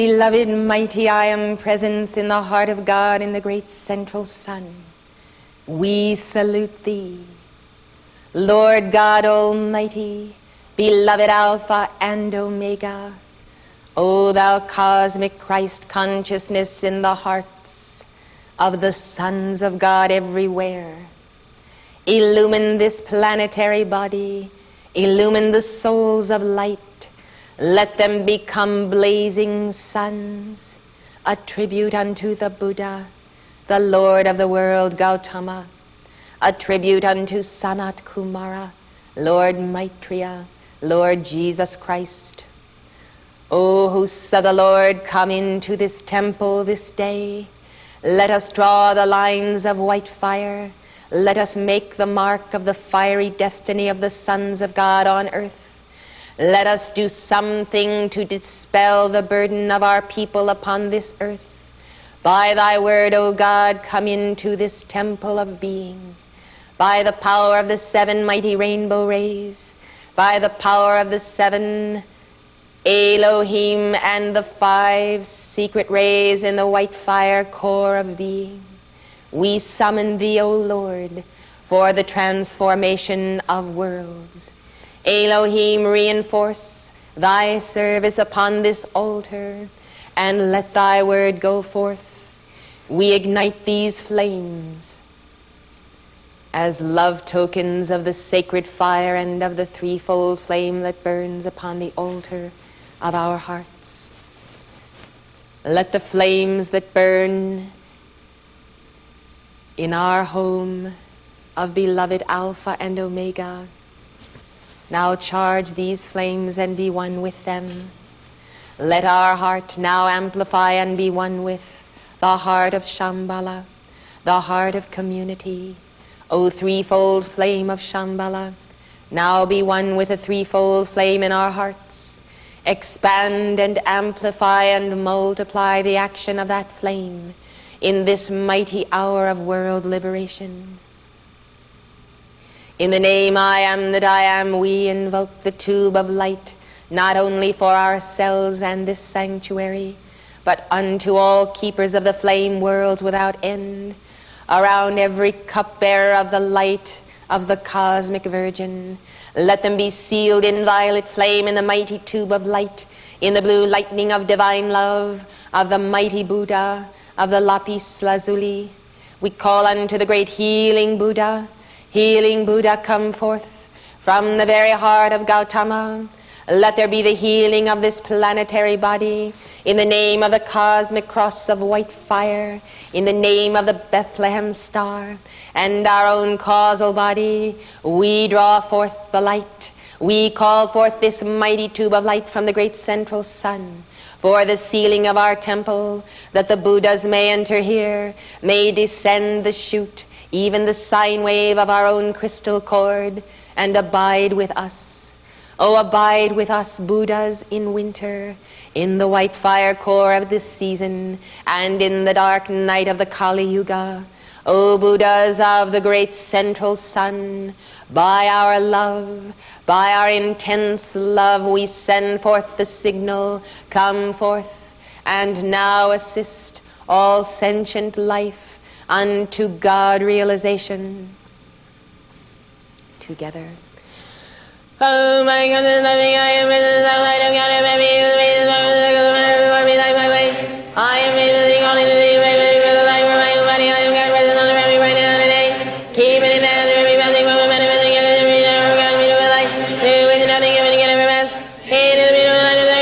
Beloved, mighty, I am presence in the heart of God in the great central sun. We salute thee. Lord God Almighty, beloved Alpha and Omega, O thou cosmic Christ consciousness in the hearts of the sons of God everywhere. Illumine this planetary body, illumine the souls of light. Let them become blazing suns, a tribute unto the Buddha, the Lord of the world Gautama, a tribute unto Sanat Kumara, Lord Maitreya, Lord Jesus Christ. O hosts of the Lord, come into this temple this day. Let us draw the lines of white fire. Let us make the mark of the fiery destiny of the sons of God on earth. Let us do something to dispel the burden of our people upon this earth. By thy word, O God, come into this temple of being. By the power of the 7 mighty rainbow rays, by the power of the 7 Elohim and the 5 secret rays in the white fire core of being, we summon thee, O Lord, for the transformation of worlds. Elohim, reinforce thy service upon this altar, and let thy word go forth. We ignite these flames as love tokens of the sacred fire and of the threefold flame that burns upon the altar of our hearts. Let the flames that burn in our home of beloved Alpha and Omega now charge these flames and be one with them. Let our heart now amplify and be one with the heart of Shambhala, the heart of community. O threefold flame of Shambhala, now be one with a threefold flame in our hearts. Expand and amplify and multiply the action of that flame in this mighty hour of world liberation. In the name I am that I am, we invoke the tube of light, not only for ourselves and this sanctuary, but unto all keepers of the flame worlds without end, around every cupbearer of the light of the cosmic virgin. Let them be sealed in violet flame in the mighty tube of light, in the blue lightning of divine love, of the mighty Buddha, of the lapis lazuli. We call unto the great healing Buddha. Healing Buddha, come forth from the very heart of Gautama. Let there be the healing of this planetary body in the name of the cosmic cross of white fire, in the name of the Bethlehem star and our own causal body. We draw forth the light. We call forth this mighty tube of light from the great central sun for the sealing of our temple, that the Buddhas may enter here, may descend the chute, even the sine wave of our own crystal cord, and abide with us. Oh, abide with us, Buddhas, in winter, in the white fire core of this season, and in the dark night of the Kali Yuga. O Buddhas of the great central sun, by our love, by our intense love, we send forth the signal, come forth, and now assist all sentient life unto God realization. Together. Oh my God, loving, I am in the light of God, I am everything only to thee, the light of my body, I am God present on every right now today. Keep it in hand, every building, woman, manifesting, and every God, me to the light, do it, nothing, giving, get every man. He to the middle, light of the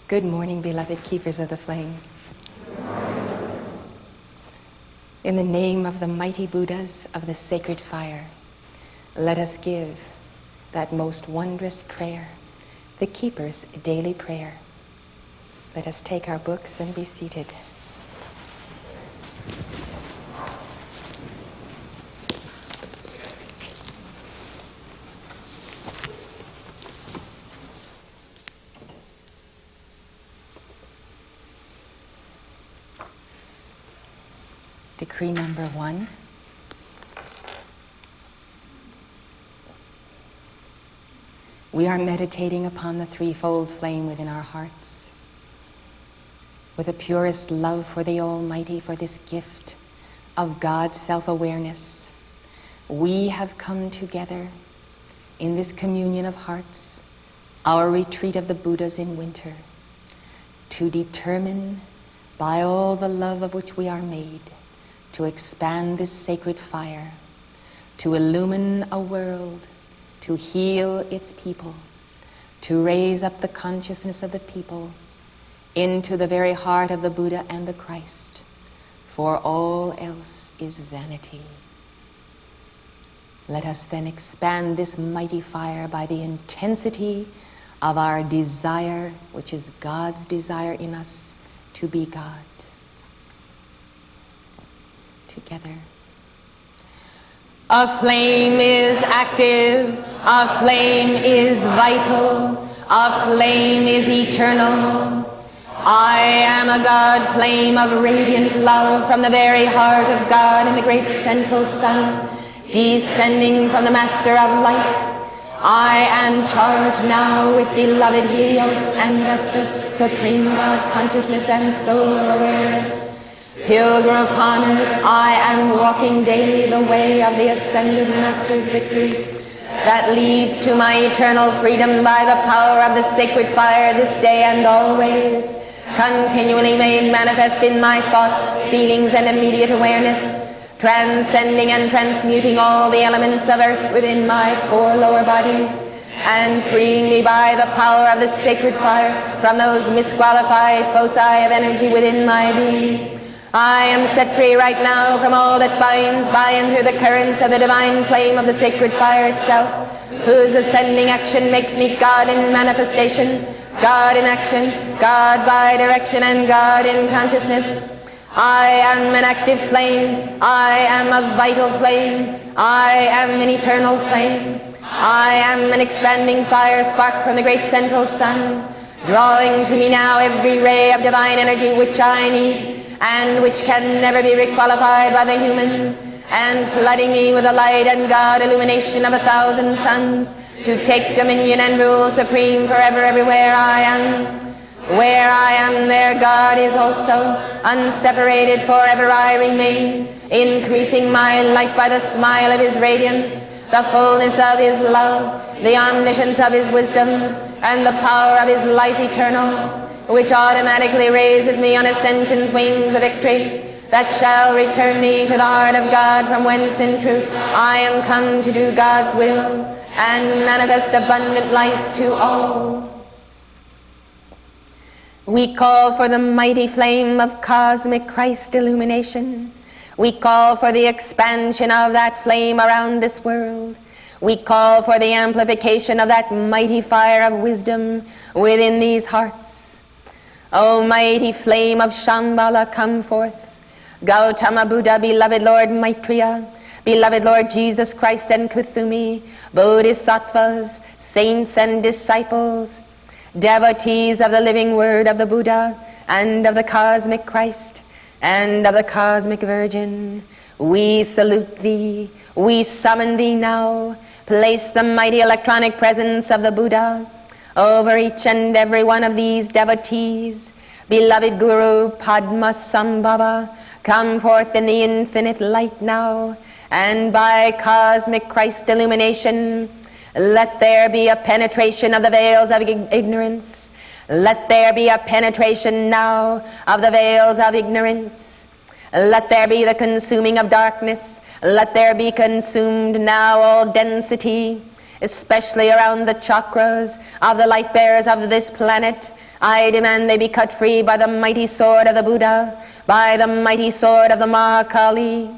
Good morning, beloved keepers of the flame. In the name of the mighty Buddhas of the sacred fire, let us give that most wondrous prayer, the keeper's daily prayer. Let us take our books and be seated. Decree number 1. We are meditating upon the threefold flame within our hearts, with the purest love for the Almighty, for this gift of God's self-awareness. We have come together in this communion of hearts, our retreat of the Buddhas in winter, to determine, by all the love of which we are made, to expand this sacred fire, to illumine a world, to heal its people, to raise up the consciousness of the people into the very heart of the Buddha and the Christ, for all else is vanity. Let us then expand this mighty fire by the intensity of our desire, which is God's desire in us, to be God. Together. A flame is active, a flame is vital, a flame is eternal. I am a God flame of radiant love from the very heart of God in the great central sun, descending from the Master of Life. I am charged now with beloved Helios and Vestas, Supreme God Consciousness and Solar Awareness. Pilgrim upon earth, I am walking daily the way of the ascended Master's victory that leads to my eternal freedom by the power of the sacred fire this day and always, continually made manifest in my thoughts, feelings, and immediate awareness, transcending and transmuting all the elements of earth within my 4 lower bodies, and freeing me by the power of the sacred fire from those misqualified foci of energy within my being. I am set free right now from all that binds by and through the currents of the divine flame of the sacred fire itself, whose ascending action makes me God in manifestation, God in action, God by direction, and God in consciousness. I am an active flame, I am a vital flame, I am an eternal flame, I am an expanding fire spark from the great central sun, drawing to me now every ray of divine energy which I need, and which can never be requalified by the human, and flooding me with the light and God illumination of 1,000 suns, to take dominion and rule supreme forever everywhere I am. Where I am, there God is also, unseparated forever I remain, increasing my light by the smile of His radiance, the fullness of His love, the omniscience of His wisdom, and the power of His life eternal, which automatically raises me on ascension's wings of victory, that shall return me to the heart of God, from whence in truth I am come to do God's will and manifest abundant life to all. We call for the mighty flame of cosmic Christ illumination. We call for the expansion of that flame around this world. We call for the amplification of that mighty fire of wisdom within these hearts. O mighty flame of Shambhala, come forth. Gautama Buddha, beloved Lord Maitreya, beloved Lord Jesus Christ and Kuthumi, Bodhisattvas, saints and disciples, devotees of the living word of the Buddha and of the cosmic Christ and of the cosmic Virgin, we salute thee, we summon thee now. Place the mighty electronic presence of the Buddha over each and every one of these devotees. Beloved Guru Padmasambhava, come forth in the infinite light now, and by cosmic Christ illumination, let there be a penetration of the veils of ignorance. Let there be a penetration now of the veils of ignorance. Let there be the consuming of darkness. Let there be consumed now all density, especially around the chakras of the light bearers of this planet, I demand they be cut free by the mighty sword of the Buddha, by the mighty sword of the Mahakali.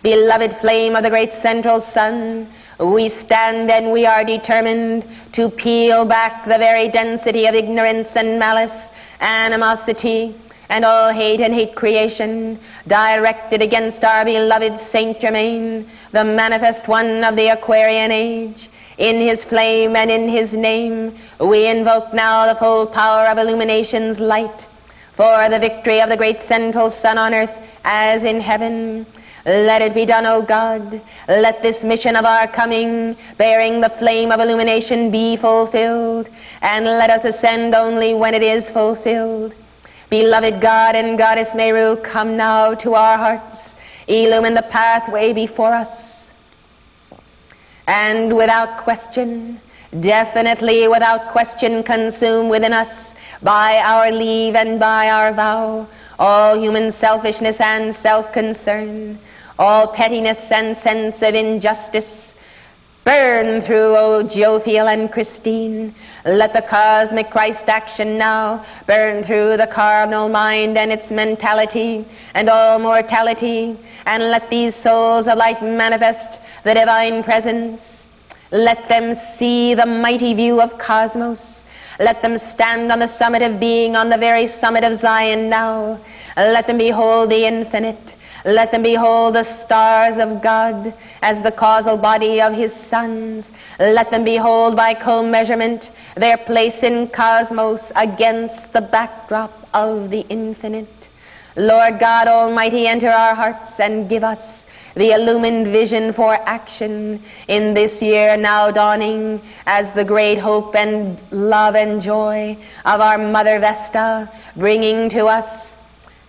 Beloved flame of the great central sun, we stand and we are determined to peel back the very density of ignorance and malice, animosity, and all hate and hate creation directed against our beloved Saint Germain, the manifest one of the Aquarian age. In his flame and in his name, we invoke now the full power of illumination's light for the victory of the great central sun on earth as in heaven. Let it be done, O God. Let this mission of our coming, bearing the flame of illumination, be fulfilled, and let us ascend only when it is fulfilled. Beloved God and Goddess Meru, come now to our hearts, illumine the pathway before us, and without question, definitely without question, consume within us, by our leave and by our vow, all human selfishness and self-concern, all pettiness and sense of injustice. Burn through, O Jophiel and Christine. Let the cosmic Christ action now burn through the carnal mind and its mentality and all mortality, and let these souls of light manifest the divine presence. Let them see the mighty view of cosmos. Let them stand on the summit of being, on the very summit of Zion now. Let them behold the infinite. Let them behold the stars of God as the causal body of his sons. Let them behold by co-measurement their place in cosmos against the backdrop of the infinite. Lord God Almighty, enter our hearts and give us the illumined vision for action in this year now dawning as the great hope and love and joy of our Mother Vesta, bringing to us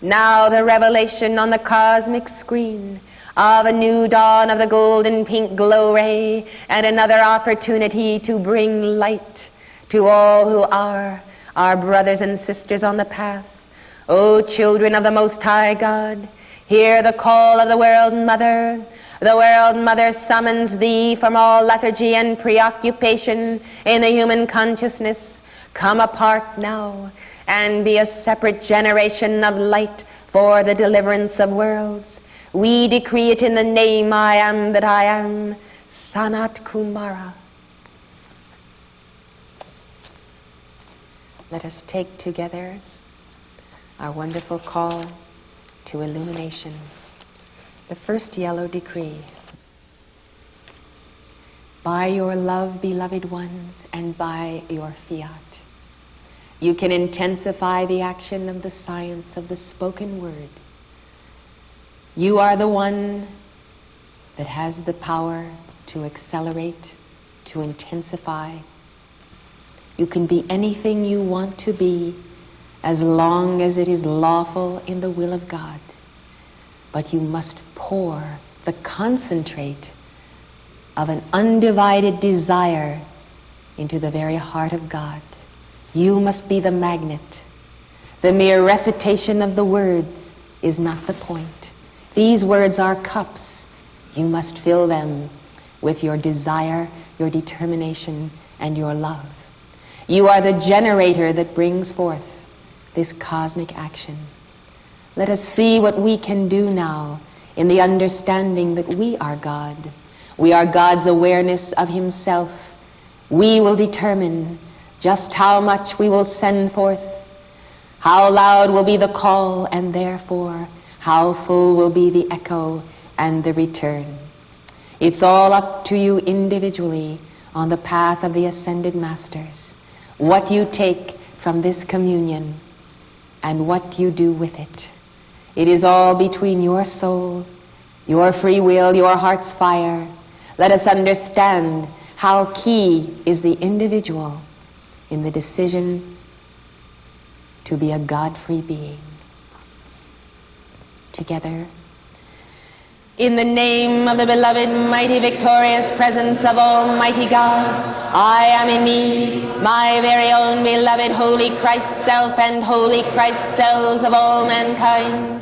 now the revelation on the cosmic screen of a new dawn of the golden pink glow ray, and another opportunity to bring light to all who are our brothers and sisters on the path. O children of the Most High God, hear the call of the World Mother. The World Mother summons thee from all lethargy and preoccupation in the human consciousness. Come apart now and be a separate generation of light for the deliverance of worlds. We decree it in the name I am that I am, Sanat Kumara. Let us take together our wonderful call to illumination. The first yellow decree. By your love, beloved ones, and by your fiat, you can intensify the action of the science of the spoken word. You are the one that has the power to accelerate, to intensify. You can be anything you want to be as long as it is lawful in the will of God. But you must pour the concentrate of an undivided desire into the very heart of God. You must be the magnet. The mere recitation of the words is not the point. These words are cups. You must fill them with your desire, your determination, and your love. You are the generator that brings forth this cosmic action. Let us see what we can do now in the understanding that we are God. We are God's awareness of himself. We will determine just how much we will send forth, how loud will be the call, and therefore how full will be the echo and the return. It's all up to you individually on the path of the ascended masters, what you take from this communion and what you do with it. It is all between your soul, your free will, your heart's fire. Let us understand how key is the individual in the decision to be a God-free being. Together, in the name of the beloved, mighty, victorious presence of Almighty God, I am in me, my very own beloved holy Christ self and holy Christ selves of all mankind.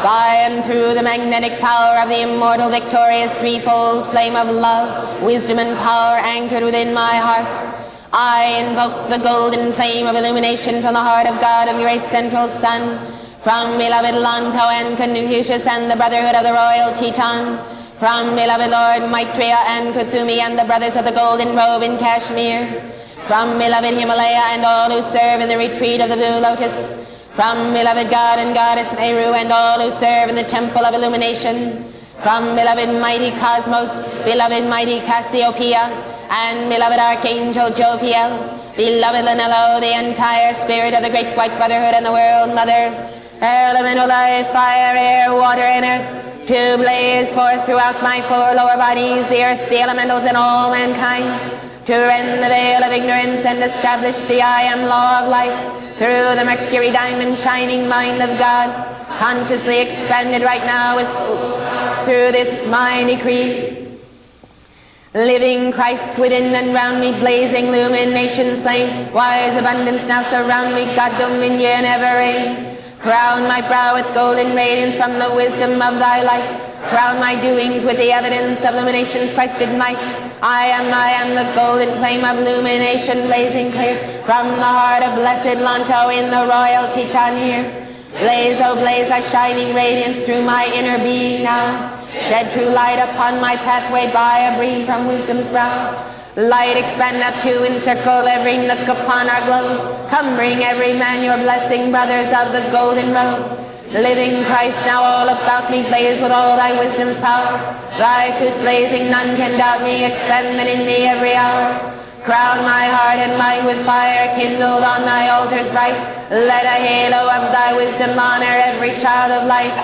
By and through the magnetic power of the immortal, victorious, threefold flame of love, wisdom, and power anchored within my heart, I invoke the golden flame of illumination from the heart of God and the great central sun, from beloved Lanto and Confucius and the brotherhood of the royal Chiton, from beloved Lord Maitreya and Kuthumi and the brothers of the golden robe in Kashmir, from beloved Himalaya and all who serve in the retreat of the blue lotus, from beloved God and Goddess Meru and all who serve in the temple of illumination, from beloved mighty Cosmos, beloved mighty Cassiopeia, and beloved Archangel Jophiel, beloved Lanello, the entire spirit of the great white brotherhood and the world mother, elemental life, fire, air, water, and earth, to blaze forth throughout my four lower bodies, the earth, the elementals, and all mankind, to rend the veil of ignorance and establish the I am law of life through the Mercury diamond shining mind of God, consciously expanded right now through this my decree. Living Christ within and round me, blazing illumination flame, wise abundance now surround me, God dominion ever reign. Crown my brow with golden radiance from the wisdom of thy light. Crown my doings with the evidence of illumination's Christed might. I am the golden flame of illumination blazing clear from the heart of blessed Lanto in the royal Teton here. Blaze, oh blaze, thy shining radiance through my inner being now. Shed true light upon my pathway by a breeze from wisdom's brow. Light expand up to encircle every nook upon our globe. Come bring every man your blessing, brothers of the golden robe. Living Christ now all about me, blaze with all thy wisdom's power. Thy truth blazing, none can doubt me, expanding in me every hour. Crown my heart and mind with fire, kindled on thy altars bright. Let a halo of thy wisdom honor every child of light.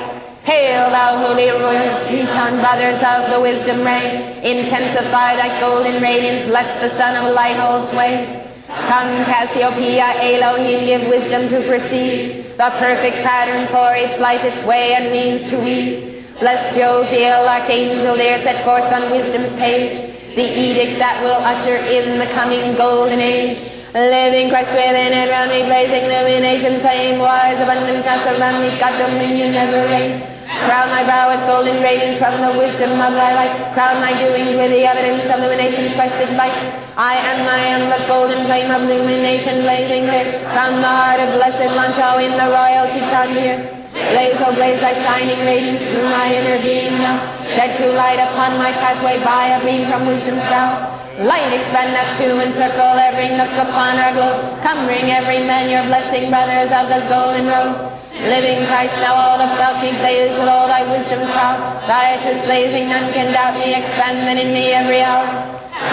Hail thou holy royal Teton, brothers of the wisdom ray. Intensify thy golden radiance, let the sun of light hold sway. Come Cassiopeia, Elohim, give wisdom to perceive the perfect pattern for each life, its way and means to weave. Blessed Jophiel, Archangel, there set forth on wisdom's page the edict that will usher in the coming golden age. Living Christ within and round me, blazing illumination flame, wise abundance now surround me, God dominion never reign. Crown my brow with golden radiance from the wisdom of thy light. Crown my doings with the evidence of illumination's Christed light. I am the golden flame of illumination blazing clear from the heart of blessed Lanto in the royal Teton here. Blaze, oh blaze, thy shining radiance through my inner being now. Shed true light upon my pathway by a beam from wisdom's brow. Light expand up to encircle every nook upon our globe. Come bring every man your blessing, brothers of the golden robe. Living Christ now all about me, blaze with all thy wisdom's power. Thy truth blazing, none can doubt me, expanding in me every hour.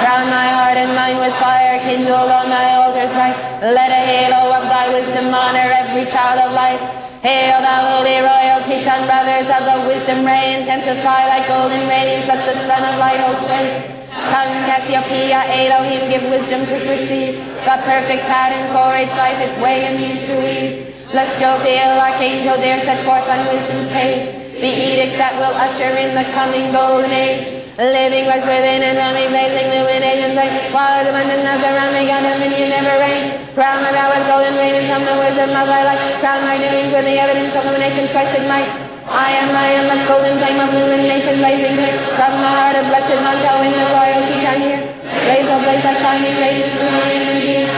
Crown my heart and mind with fire, kindled on thy altars bright. Let a halo of thy wisdom honor every child of light. Hail thou holy royal Teton, brothers of the wisdom ray. Intensify thy golden radiance, let the sun of light hold sway. Come Cassiopeia, Elohim, give wisdom to perceive the perfect pattern for each life, its way and means to weave. Blessed Jophiel, Archangel, dare set forth on wisdom's page the edict that will usher in the coming golden age. Living Christ within and round me, blazing illumination flame, wise abundance now surround me, God dominion never reign. Crown my brow with golden radiance from the wisdom of thy light. Crown my doings with the evidence of illumination's Christed might. I am the golden flame of illumination blazing clear from the heart of blessed Lanto in the royal Teton here. Blaze, oh blaze, thy shining radiance through my inner being.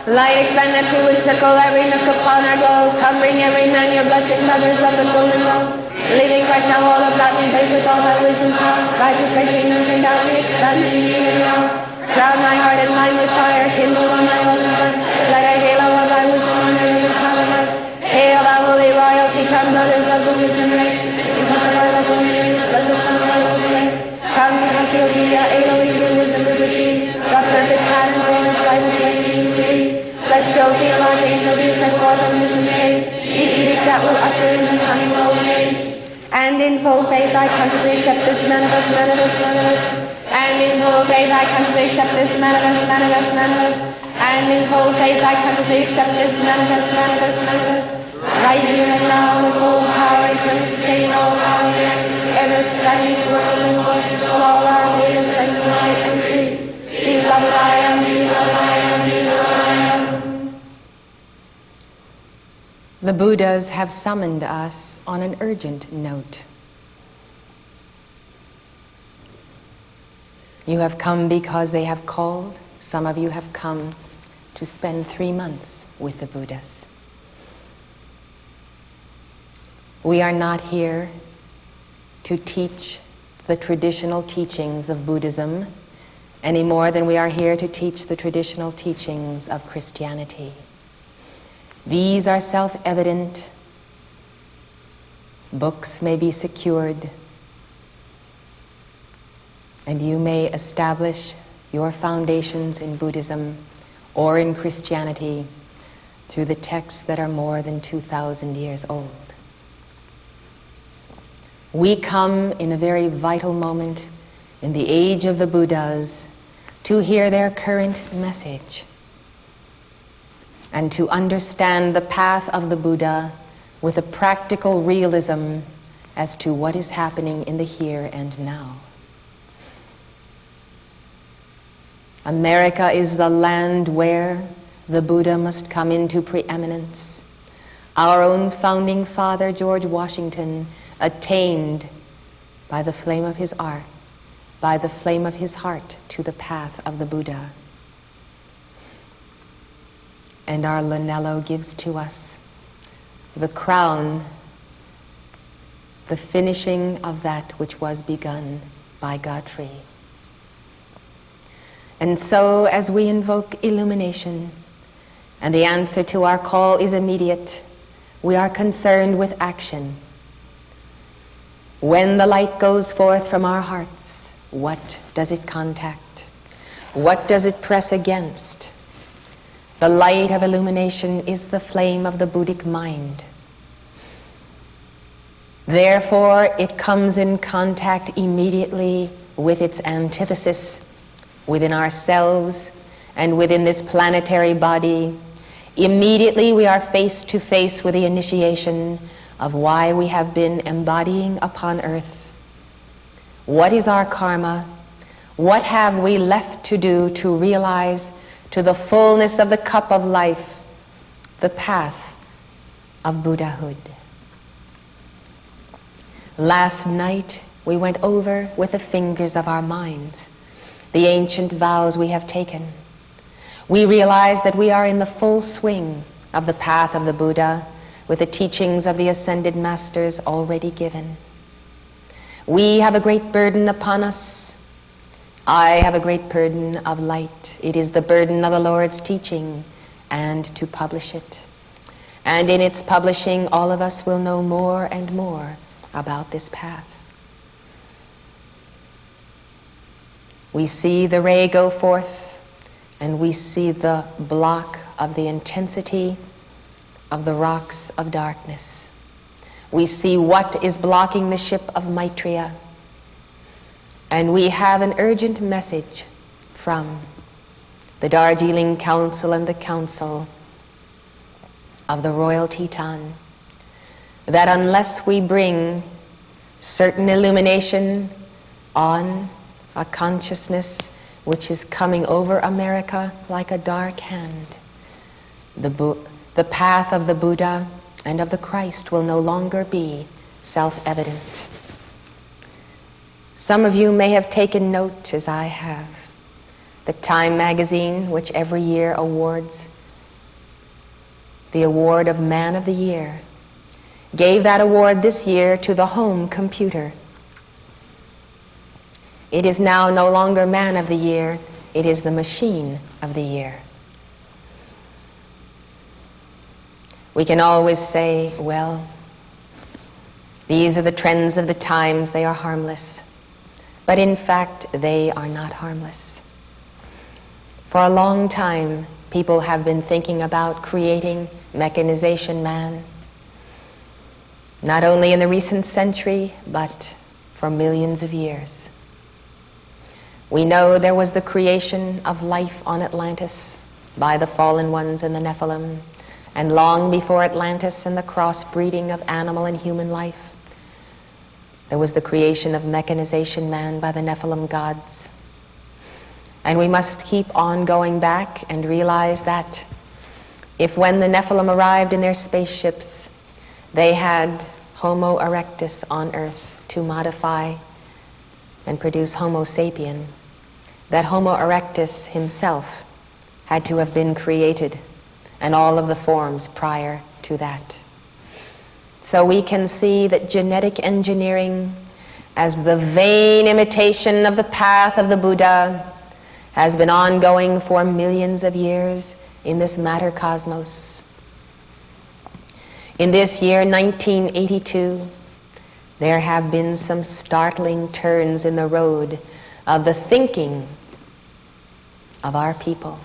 Light expanded to encircle every nook upon our globe. Come bring every man your blessing, brothers of the golden robe. Living Christ now all about me, blaze with all thy wisdom's power. Thy truth blazing, none can doubt me, expanding in me every hour. Crown my heart and mind with fire, kindled on thy altar bright. Let a halo of thy wisdom honor every child of light. Hail thou holy royal Teton, brothers of the wisdom ray. Intensify thy golden radiance, let the sun of light hold sway. Crown Cassiopeia, Elohim, give wisdom to perceive the perfect pattern for each life, its way means to be. Blessed Jophiel, Archangel, be set forth on wisdom's page the edict that will usher in the coming golden age. And in full faith I consciously accept this manifest. And in full faith I consciously accept this manifest. And in full faith I consciously accept this manifest. Right here and now with full power, eternal sustain all power here, ever expanding world and world, of all our ways, and light and free. Beloved I am, beloved I am, beloved I am. The Buddhas have summoned us on an urgent note. You have come because they have called. Some of you have come to spend 3 months with the Buddhas. We are not here to teach the traditional teachings of Buddhism any more than we are here to teach the traditional teachings of Christianity. These are self-evident. Books may be secured, and you may establish your foundations in Buddhism or in Christianity through the texts that are more than 2,000 years old. We come in a very vital moment in the age of the Buddhas to hear their current message and to understand the path of the Buddha with a practical realism as to what is happening in the here and now. America is the land where the Buddha must come into preeminence. Our own founding father, George Washington, attained by the flame of his art, by the flame of his heart, to the path of the Buddha. And our Lunello gives to us the crown, the finishing of that which was begun by Godfrey. And so, as we invoke illumination, and the answer to our call is immediate, we are concerned with action. When the light goes forth from our hearts, what does it contact? What does it press against? The light of illumination is the flame of the Buddhic mind. Therefore, it comes in contact immediately with its antithesis within ourselves and within this planetary body. Immediately we are face to face with the initiation of why we have been embodying upon earth. What is our karma? What have we left to do to realize to the fullness of the cup of life the path of Buddhahood? Last night we went over with the fingers of our minds the ancient vows we have taken. We realize that we are in the full swing of the path of the Buddha with the teachings of the ascended masters already given. We have a great burden upon us. I have a great burden of light. It is the burden of the Lord's teaching and to publish it. And in its publishing, all of us will know more and more about this path. We see the ray go forth, and we see the block of the intensity of the rocks of darkness. We see what is blocking the ship of Maitreya, and we have an urgent message from the Darjeeling Council and the Council of the Royal Teton that unless we bring certain illumination on a consciousness which is coming over America like a dark hand, the path of the Buddha and of the Christ will no longer be self-evident. Some of you may have taken note, as I have, the Time magazine, which every year awards the award of Man of the Year, gave that award this year to the home computer. It is now no longer Man of the Year, it is the Machine of the Year. We can always say, well, these are the trends of the times, they are harmless. But in fact, they are not harmless. For a long time, people have been thinking about creating mechanization man, not only in the recent century, but for millions of years. We know there was the creation of life on Atlantis by the fallen ones and the Nephilim, and long before Atlantis and the crossbreeding of animal and human life, there was the creation of mechanization man by the Nephilim gods. And we must keep on going back and realize that if when the Nephilim arrived in their spaceships, they had Homo erectus on Earth to modify and produce Homo sapien, that Homo erectus himself had to have been created, and all of the forms prior to that. So we can see that genetic engineering, as the vain imitation of the path of the Buddha, has been ongoing for millions of years in this matter cosmos. In this year, 1982, there have been some startling turns in the road of the thinking of our people.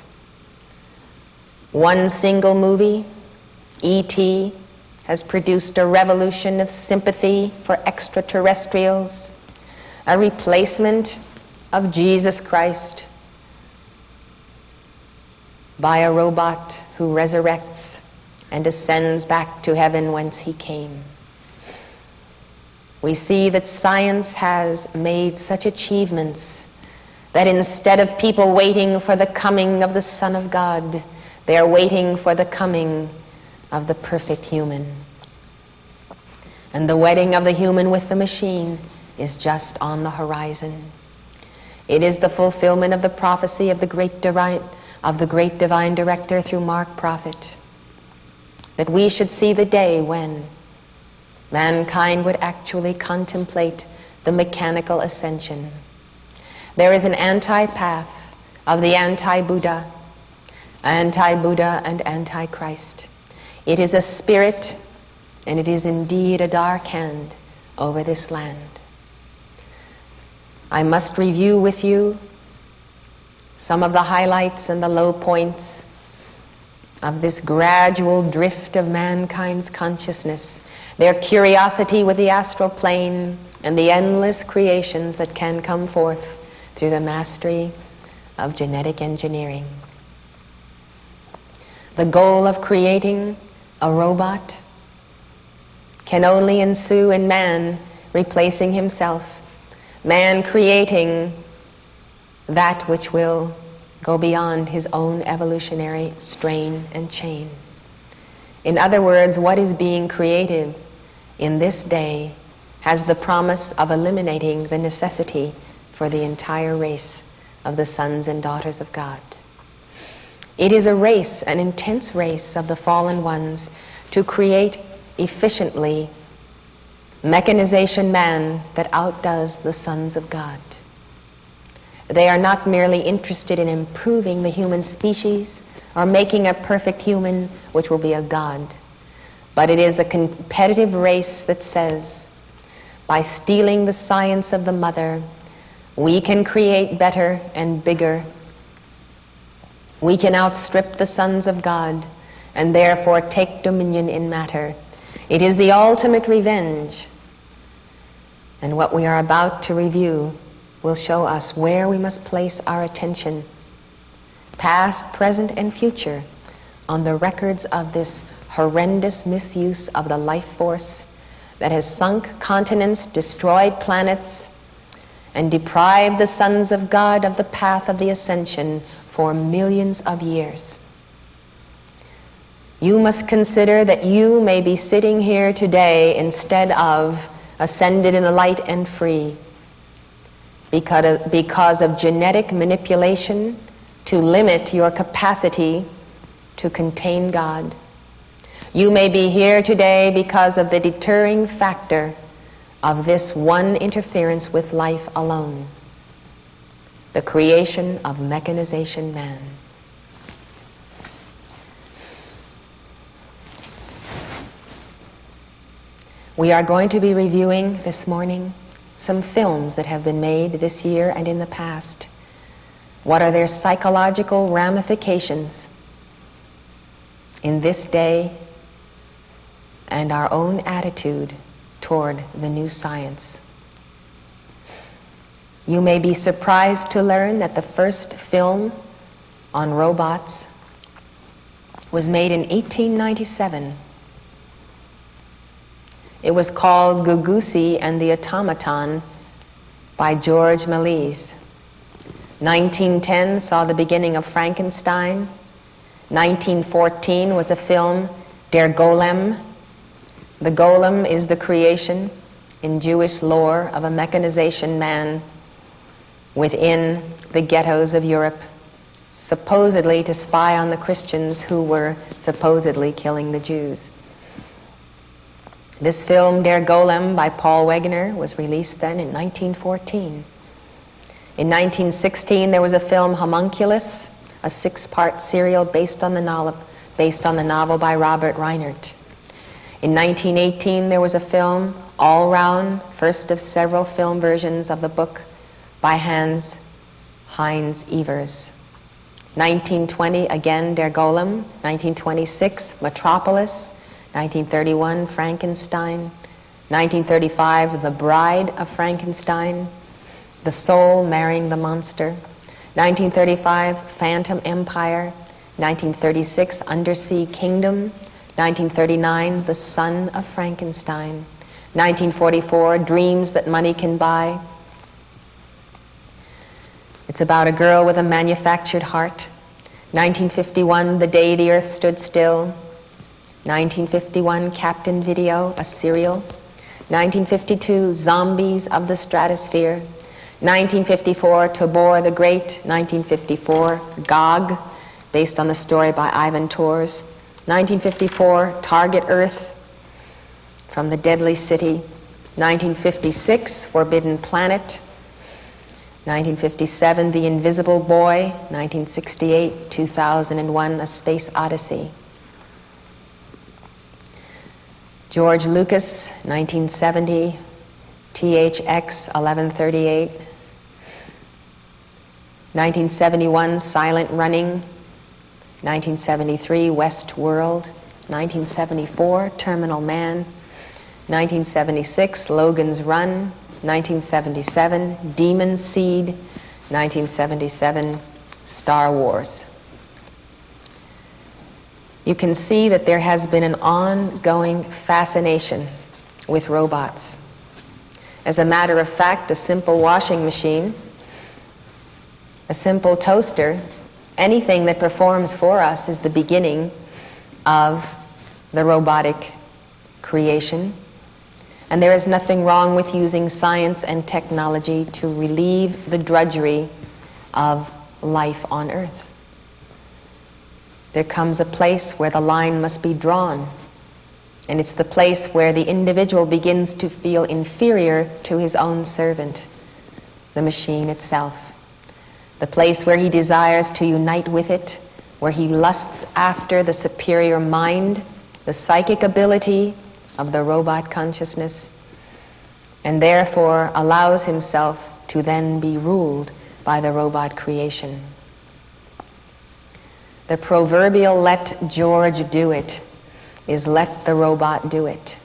One single movie, E.T., has produced a revolution of sympathy for extraterrestrials, a replacement of Jesus Christ by a robot who resurrects and ascends back to heaven whence he came. We see that science has made such achievements that instead of people waiting for the coming of the Son of God, they are waiting for the coming of the perfect human. And the wedding of the human with the machine is just on the horizon. It is the fulfillment of the prophecy of the great divine director through Mark Prophet, that we should see the day when mankind would actually contemplate the mechanical ascension. There is an anti-path of the anti-Buddha and anti-Christ. It is a spirit, and it is indeed a dark hand over this land. I must review with you some of the highlights and the low points of this gradual drift of mankind's consciousness, their curiosity with the astral plane, and the endless creations that can come forth through the mastery of genetic engineering. The goal of creating a robot can only ensue in man replacing himself, man creating that which will go beyond his own evolutionary strain and chain. In other words, what is being created in this day has the promise of eliminating the necessity for the entire race of the sons and daughters of God. It is a race, an intense race of the fallen ones to create efficiently mechanization man that outdoes the sons of God. They are not merely interested in improving the human species or making a perfect human which will be a god, but it is a competitive race that says, by stealing the science of the mother, we can create better and bigger. We can outstrip the sons of God and therefore take dominion in matter. It is the ultimate revenge. And what we are about to review will show us where we must place our attention, past, present, and future, on the records of this horrendous misuse of the life force that has sunk continents, destroyed planets, and deprived the sons of God of the path of the ascension for millions of years. You must consider that you may be sitting here today instead of ascended in the light and free because of genetic manipulation to limit your capacity to contain God. You may be here today because of the deterring factor of this one interference with life alone, the creation of mechanization man. We are going to be reviewing this morning some films that have been made this year and in the past. What are their psychological ramifications in this day and our own attitude toward the new science? You may be surprised to learn that the first film on robots was made in 1897. It was called Gugusi and the Automaton by George Méliès. 1910 saw the beginning of Frankenstein. 1914 was a film, Der Golem. The golem is the creation in Jewish lore of a mechanization man within the ghettos of Europe, supposedly to spy on the Christians who were supposedly killing the Jews. This film, Der Golem, by Paul Wegener, was released then in 1914. In 1916, there was a film, Homunculus, a 6-part serial based on the novel by Robert Reinert. In 1918, there was a film, All Round, first of several film versions of the book by Hans Heinz Evers. 1920, again, Der Golem. 1926, Metropolis. 1931, Frankenstein. 1935, The Bride of Frankenstein. The Soul Marrying the Monster. 1935, Phantom Empire. 1936, Undersea Kingdom. 1939, The Son of Frankenstein. 1944, Dreams That Money Can Buy. It's about a girl with a manufactured heart. 1951, The Day the Earth Stood Still. 1951, Captain Video, a serial. 1952, Zombies of the Stratosphere. 1954, Tabor the Great. 1954, Gog, based on the story by Ivan Tors. 1954, Target Earth, From the Deadly City. 1956, Forbidden Planet. 1957, The Invisible Boy. 1968, 2001, A Space Odyssey. George Lucas, 1970, THX 1138. 1971, Silent Running. 1973, Westworld. 1974, Terminal Man. 1976, Logan's Run. 1977, Demon Seed. 1977, Star Wars. You can see that there has been an ongoing fascination with robots. As a matter of fact, a simple washing machine, a simple toaster, anything that performs for us is the beginning of the robotic creation. And there is nothing wrong with using science and technology to relieve the drudgery of life on Earth. There comes a place where the line must be drawn, and it's the place where the individual begins to feel inferior to his own servant, the machine itself. The place where he desires to unite with it, where he lusts after the superior mind, the psychic ability of the robot consciousness, and therefore allows himself to then be ruled by the robot creation. The proverbial "let George do it" is let the robot do it.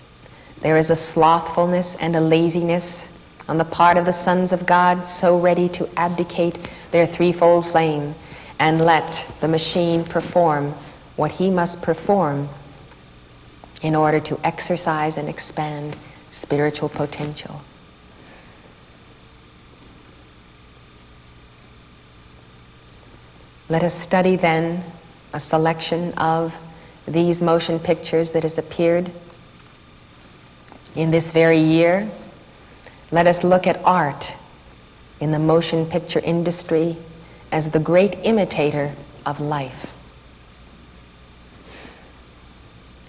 There is a slothfulness and a laziness on the part of the sons of God, so ready to abdicate their threefold flame and let the machine perform what he must perform in order to exercise and expand spiritual potential. Let us study then a selection of these motion pictures that has appeared in this very year. Let us look at art in the motion picture industry as the great imitator of life.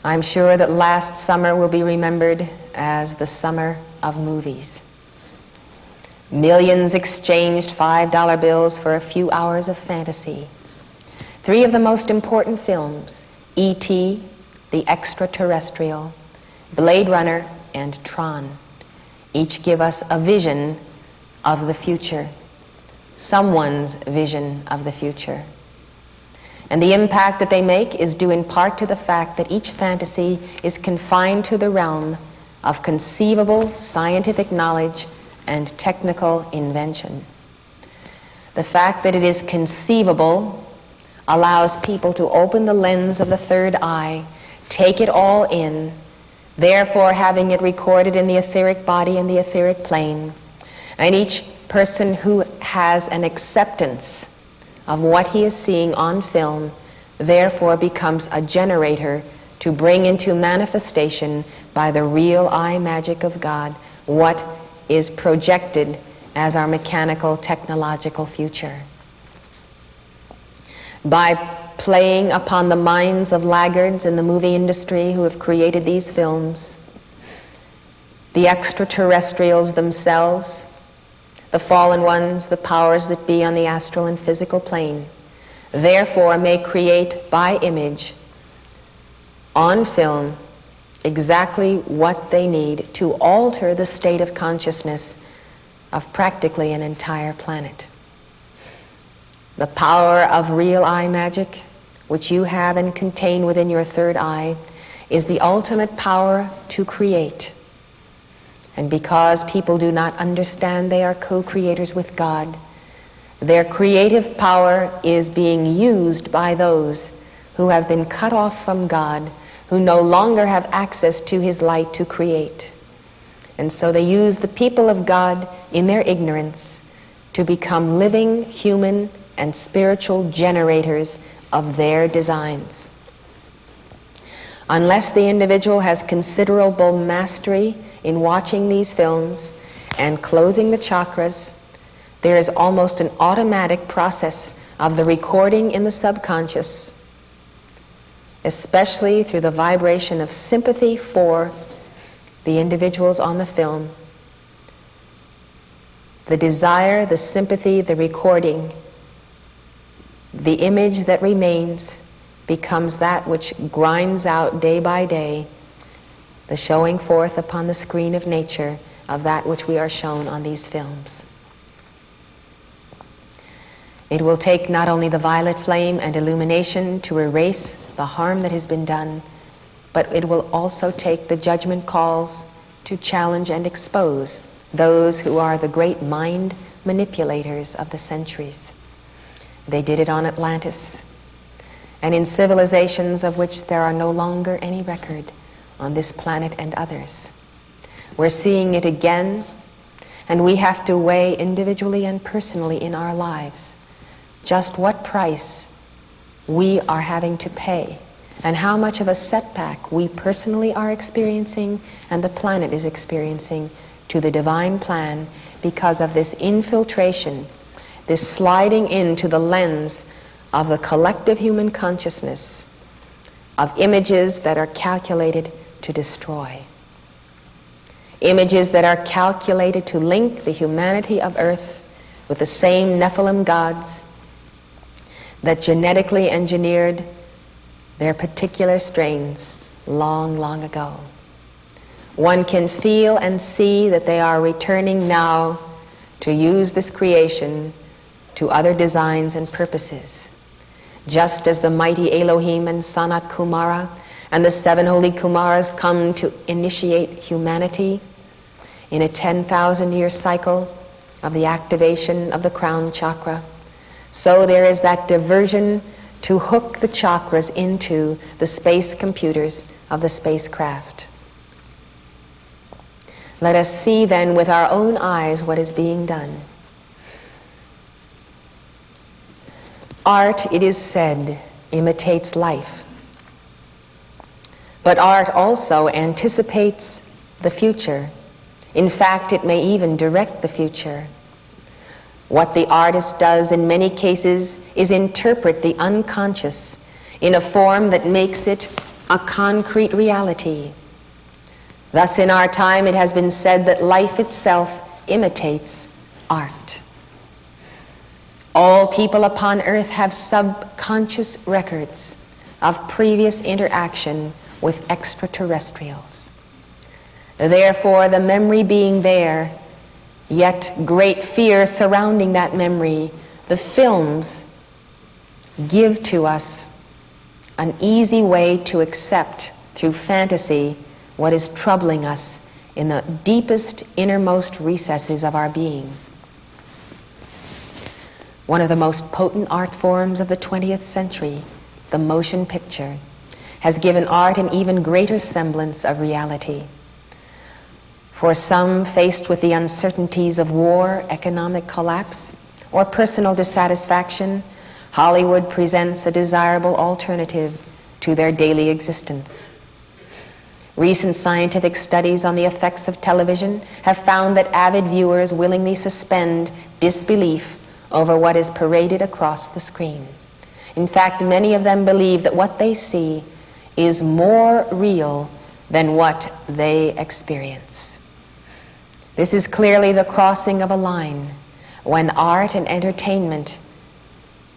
I'm sure that last summer will be remembered as the summer of movies. Millions exchanged $5 bills for a few hours of fantasy. 3 of the most important films, E.T., The Extraterrestrial, Blade Runner, and Tron, each give us a vision of the future, someone's vision of the future. And the impact that they make is due in part to the fact that each fantasy is confined to the realm of conceivable scientific knowledge and technical invention. The fact that it is conceivable allows people to open the lens of the third eye, take it all in, therefore having it recorded in the etheric body and the etheric plane. And each person who has an acceptance of what he is seeing on film therefore becomes a generator to bring into manifestation by the real eye magic of God what is projected as our mechanical, technological future. By playing upon the minds of laggards in the movie industry who have created these films, the extraterrestrials themselves, the fallen ones, the powers that be on the astral and physical plane, therefore may create by image, on film, exactly what they need to alter the state of consciousness of practically an entire planet. The power of real eye magic, which you have and contain within your third eye, is the ultimate power to create. And because people do not understand they are co-creators with God, their creative power is being used by those who have been cut off from God, who no longer have access to His light to create. And so they use the people of God in their ignorance to become living, human, and spiritual generators of their designs. Unless the individual has considerable mastery in watching these films and closing the chakras, there is almost an automatic process of the recording in the subconscious, especially through the vibration of sympathy for the individuals on the film. The desire, the sympathy, the recording, the image that remains becomes that which grinds out day by day the showing forth upon the screen of nature of that which we are shown on these films. It will take not only the violet flame and illumination to erase the harm that has been done, but it will also take the judgment calls to challenge and expose those who are the great mind manipulators of the centuries. They did it on Atlantis, and in civilizations of which there are no longer any record on this planet and others. We're seeing it again, and we have to weigh individually and personally in our lives just what price we are having to pay and how much of a setback we personally are experiencing and the planet is experiencing to the divine plan because of this infiltration, this sliding into the lens of the collective human consciousness of images that are calculated to destroy. Images that are calculated to link the humanity of Earth with the same Nephilim gods that genetically engineered their particular strains long, long ago. One can feel and see that they are returning now to use this creation to other designs and purposes. Just as the mighty Elohim and Sanat Kumara and the 7 holy Kumaras come to initiate humanity in a 10,000-year cycle of the activation of the crown chakra, so there is that diversion to hook the chakras into the space computers of the spacecraft. Let us see then with our own eyes what is being done. Art, it is said, imitates life. But art also anticipates the future. In fact, it may even direct the future. What the artist does in many cases is interpret the unconscious in a form that makes it a concrete reality. Thus, in our time, it has been said that life itself imitates art. All people upon earth have subconscious records of previous interaction with extraterrestrials. Therefore, the memory being there, yet great fear surrounding that memory, the films give to us an easy way to accept through fantasy what is troubling us in the deepest, innermost recesses of our being. One of the most potent art forms of the 20th century, the motion picture, has given art an even greater semblance of reality. For some faced with the uncertainties of war, economic collapse, or personal dissatisfaction, Hollywood presents a desirable alternative to their daily existence. Recent scientific studies on the effects of television have found that avid viewers willingly suspend disbelief over what is paraded across the screen. In fact, many of them believe that what they see is more real than what they experience. This is clearly the crossing of a line when art and entertainment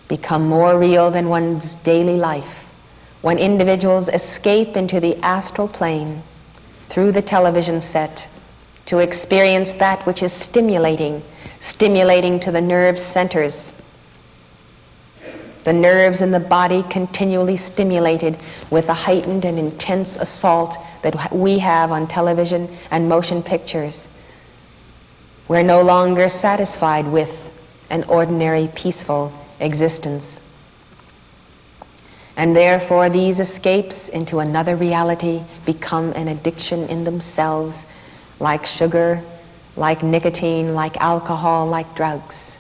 become more real than one's daily life, when individuals escape into the astral plane through the television set to experience that which is stimulating to the nerve centers. The nerves in the body continually stimulated with the heightened and intense assault that we have on television and motion pictures. We're no longer satisfied with an ordinary, peaceful existence. And therefore, these escapes into another reality become an addiction in themselves, like sugar, like nicotine, like alcohol, like drugs.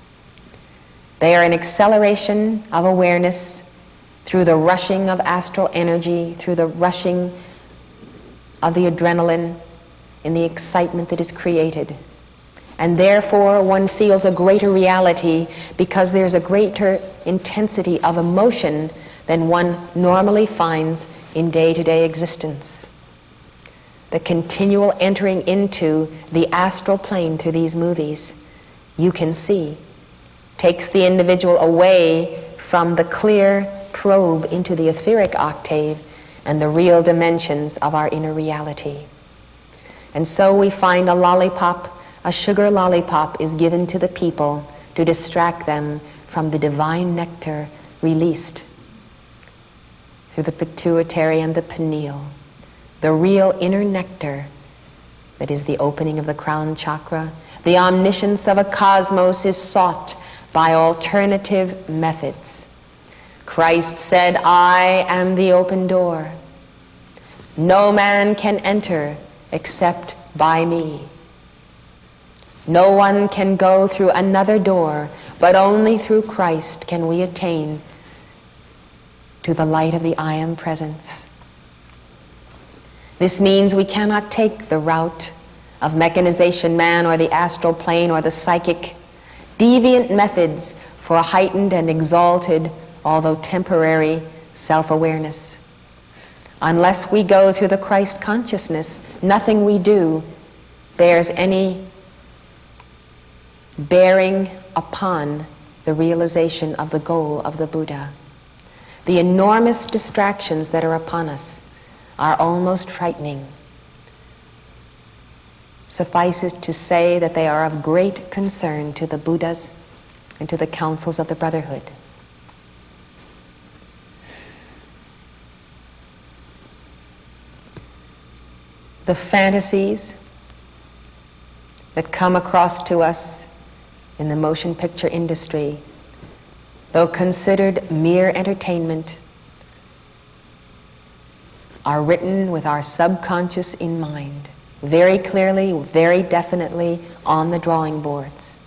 They are an acceleration of awareness through the rushing of astral energy, through the rushing of the adrenaline in the excitement that is created. And therefore, one feels a greater reality because there's a greater intensity of emotion than one normally finds in day-to-day existence. The continual entering into the astral plane through these movies, you can see, takes the individual away from the clear probe into the etheric octave and the real dimensions of our inner reality. And so we find a lollipop, a sugar lollipop is given to the people to distract them from the divine nectar released through the pituitary and the pineal. The real inner nectar that is the opening of the crown chakra. The omniscience of a cosmos is sought by alternative methods. Christ said, "I am the open door. No man can enter except by me. No one can go through another door, but only through Christ can we attain to the light of the I Am Presence." This means we cannot take the route of mechanization man or the astral plane or the psychic, deviant methods for a heightened and exalted, although temporary, self-awareness. Unless we go through the Christ consciousness, nothing we do bears any bearing upon the realization of the goal of the Buddha. The enormous distractions that are upon us are almost frightening. Suffice it to say that they are of great concern to the Buddhas and to the councils of the Brotherhood. The fantasies that come across to us in the motion picture industry, though considered mere entertainment, are written with our subconscious in mind, very clearly, very definitely on the drawing boards.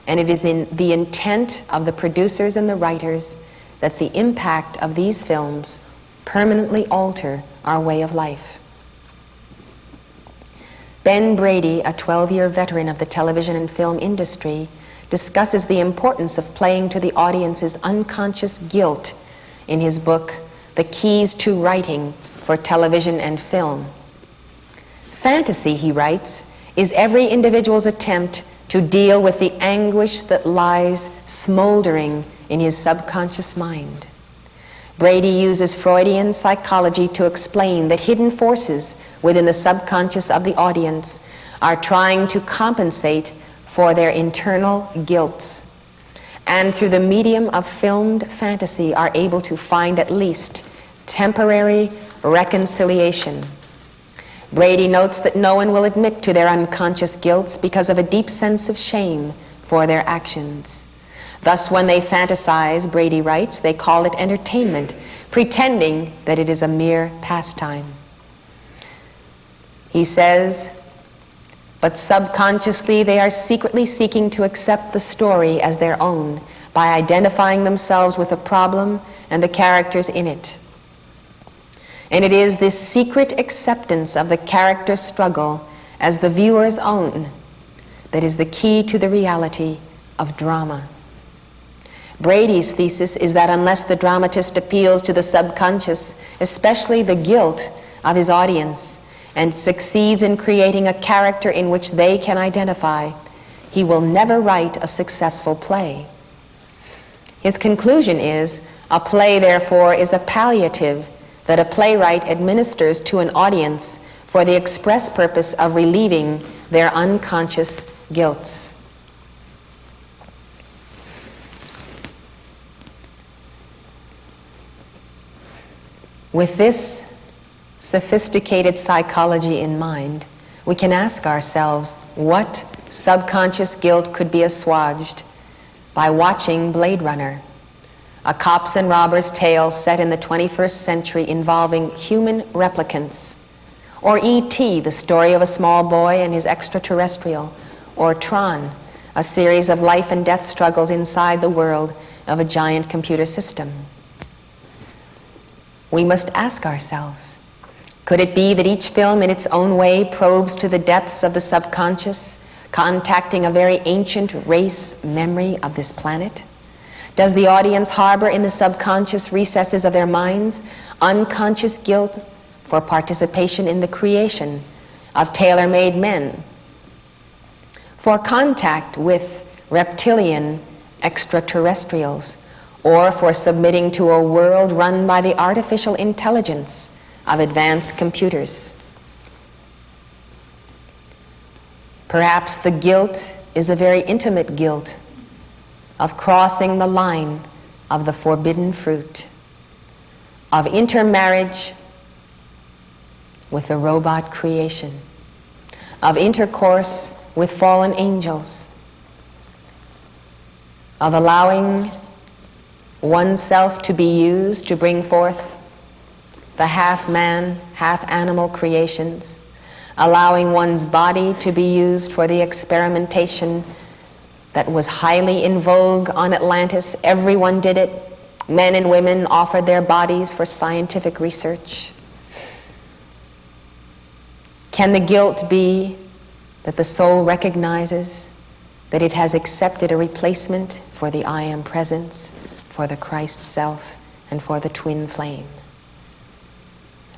And it is in the intent of the producers and the writers that the impact of these films permanently alter our way of life. Ben Brady, a 12-year veteran of the television and film industry, discusses the importance of playing to the audience's unconscious guilt in his book, The Keys to Writing for Television and Film. Fantasy, he writes, is every individual's attempt to deal with the anguish that lies smoldering in his subconscious mind. Brady uses Freudian psychology to explain that hidden forces within the subconscious of the audience are trying to compensate for their internal guilts, and through the medium of filmed fantasy are able to find at least temporary reconciliation. Brady notes that no one will admit to their unconscious guilts because of a deep sense of shame for their actions. Thus, when they fantasize, Brady writes, they call it entertainment, pretending that it is a mere pastime. He says, but subconsciously they are secretly seeking to accept the story as their own by identifying themselves with the problem and the characters in it. And it is this secret acceptance of the character struggle as the viewer's own that is the key to the reality of drama. Brady's thesis is that unless the dramatist appeals to the subconscious, especially the guilt of his audience, and succeeds in creating a character in which they can identify, he will never write a successful play. His conclusion is, a play, therefore, is a palliative that a playwright administers to an audience for the express purpose of relieving their unconscious guilts. With this sophisticated psychology in mind, we can ask ourselves what subconscious guilt could be assuaged by watching Blade Runner, a cops and robbers tale set in the 21st century involving human replicants, or E.T., the story of a small boy and his extraterrestrial, or Tron, a series of life and death struggles inside the world of a giant computer system. We must ask ourselves, could it be that each film in its own way probes to the depths of the subconscious, contacting a very ancient race memory of this planet? Does the audience harbor in the subconscious recesses of their minds unconscious guilt for participation in the creation of tailor-made men, for contact with reptilian extraterrestrials, or for submitting to a world run by the artificial intelligence of advanced computers? Perhaps the guilt is a very intimate guilt of crossing the line of the forbidden fruit, of intermarriage with the robot creation, of intercourse with fallen angels, of allowing oneself to be used to bring forth the half-man, half-animal creations, allowing one's body to be used for the experimentation that was highly in vogue on Atlantis. Everyone did it. Men and women offered their bodies for scientific research. Can the guilt be that the soul recognizes that it has accepted a replacement for the I Am Presence, for the Christ Self, and for the twin flame?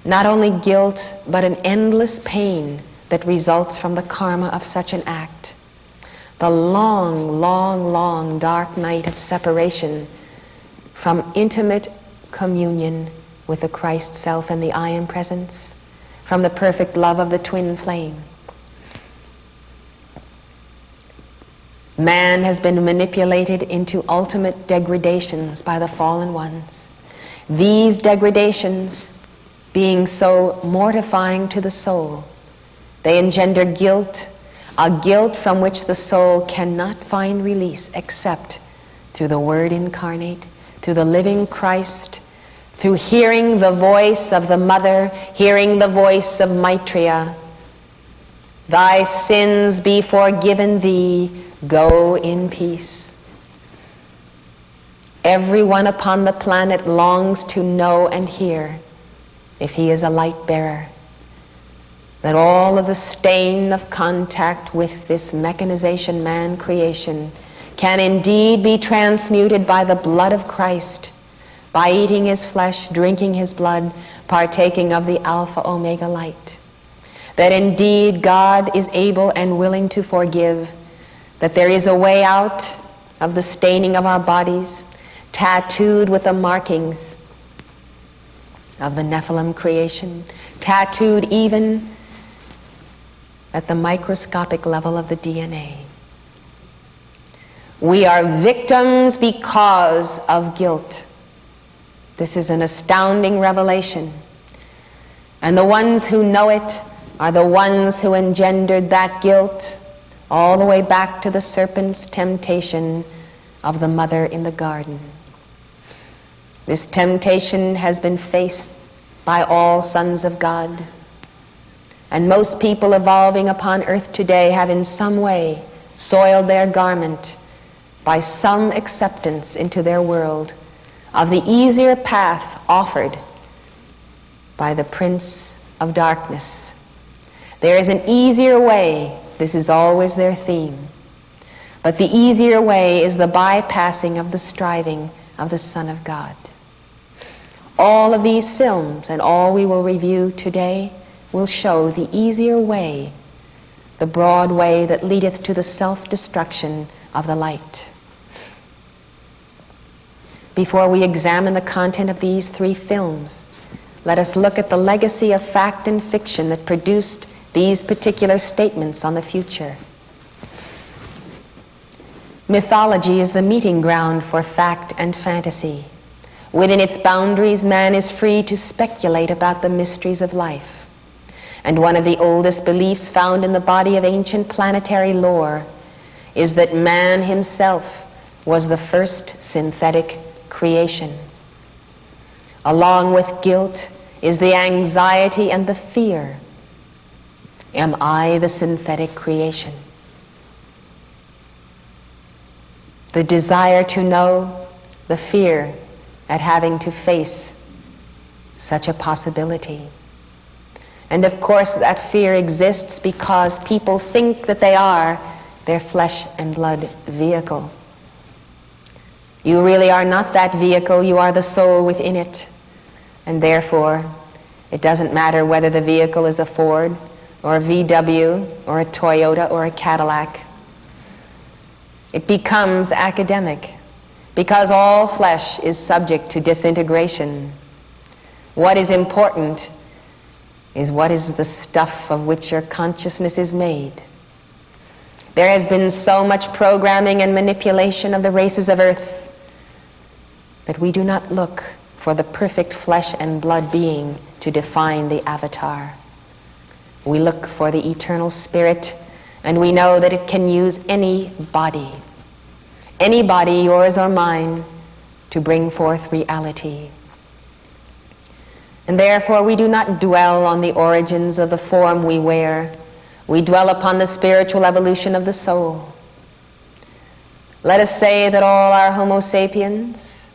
Not only guilt, but an endless pain that results from the karma of such an act. The long, long, long dark night of separation from intimate communion with the Christ Self and the I Am Presence, from the perfect love of the twin flame. Man has been manipulated into ultimate degradations by the fallen ones. These degradations being so mortifying to the soul, they engender guilt, a guilt from which the soul cannot find release except through the Word incarnate, through the living Christ, through hearing the voice of the Mother, hearing the voice of Maitreya. Thy sins be forgiven thee, go in peace. Everyone upon the planet longs to know and hear, if he is a light bearer, that all of the stain of contact with this mechanization man creation can indeed be transmuted by the blood of Christ, by eating his flesh, drinking his blood, partaking of the Alpha Omega light. That indeed God is able and willing to forgive, that there is a way out of the staining of our bodies, tattooed with the markings of the Nephilim creation, tattooed even at the microscopic level of the DNA. We are victims because of guilt. This is an astounding revelation. And the ones who know it are the ones who engendered that guilt all the way back to the serpent's temptation of the mother in the garden. This temptation has been faced by all sons of God. And most people evolving upon earth today have in some way soiled their garment by some acceptance into their world of the easier path offered by the prince of darkness. There is an easier way. This is always their theme. But the easier way is the bypassing of the striving of the Son of God. All of these films and all we will review today will show the easier way, the broad way that leadeth to the self-destruction of the light. Before we examine the content of these three films, let us look at the legacy of fact and fiction that produced these particular statements on the future. Mythology is the meeting ground for fact and fantasy. Within its boundaries, man is free to speculate about the mysteries of life. And one of the oldest beliefs found in the body of ancient planetary lore is that man himself was the first synthetic creation. Along with guilt is the anxiety and the fear. Am I the synthetic creation? The desire to know, the fear at having to face such a possibility. And of course that fear exists because people think that they are their flesh and blood vehicle. You really are not that vehicle, you are the soul within it. And therefore, it doesn't matter whether the vehicle is a Ford or a VW or a Toyota or a Cadillac. It becomes academic because all flesh is subject to disintegration. What is important is what is the stuff of which your consciousness is made. There has been so much programming and manipulation of the races of earth that we do not look for the perfect flesh and blood being to define the avatar. We look for the eternal spirit, and we know that it can use any body, yours or mine, to bring forth reality. And therefore we do not dwell on the origins of the form we wear. We dwell upon the spiritual evolution of the soul. Let us say that all are Homo sapiens.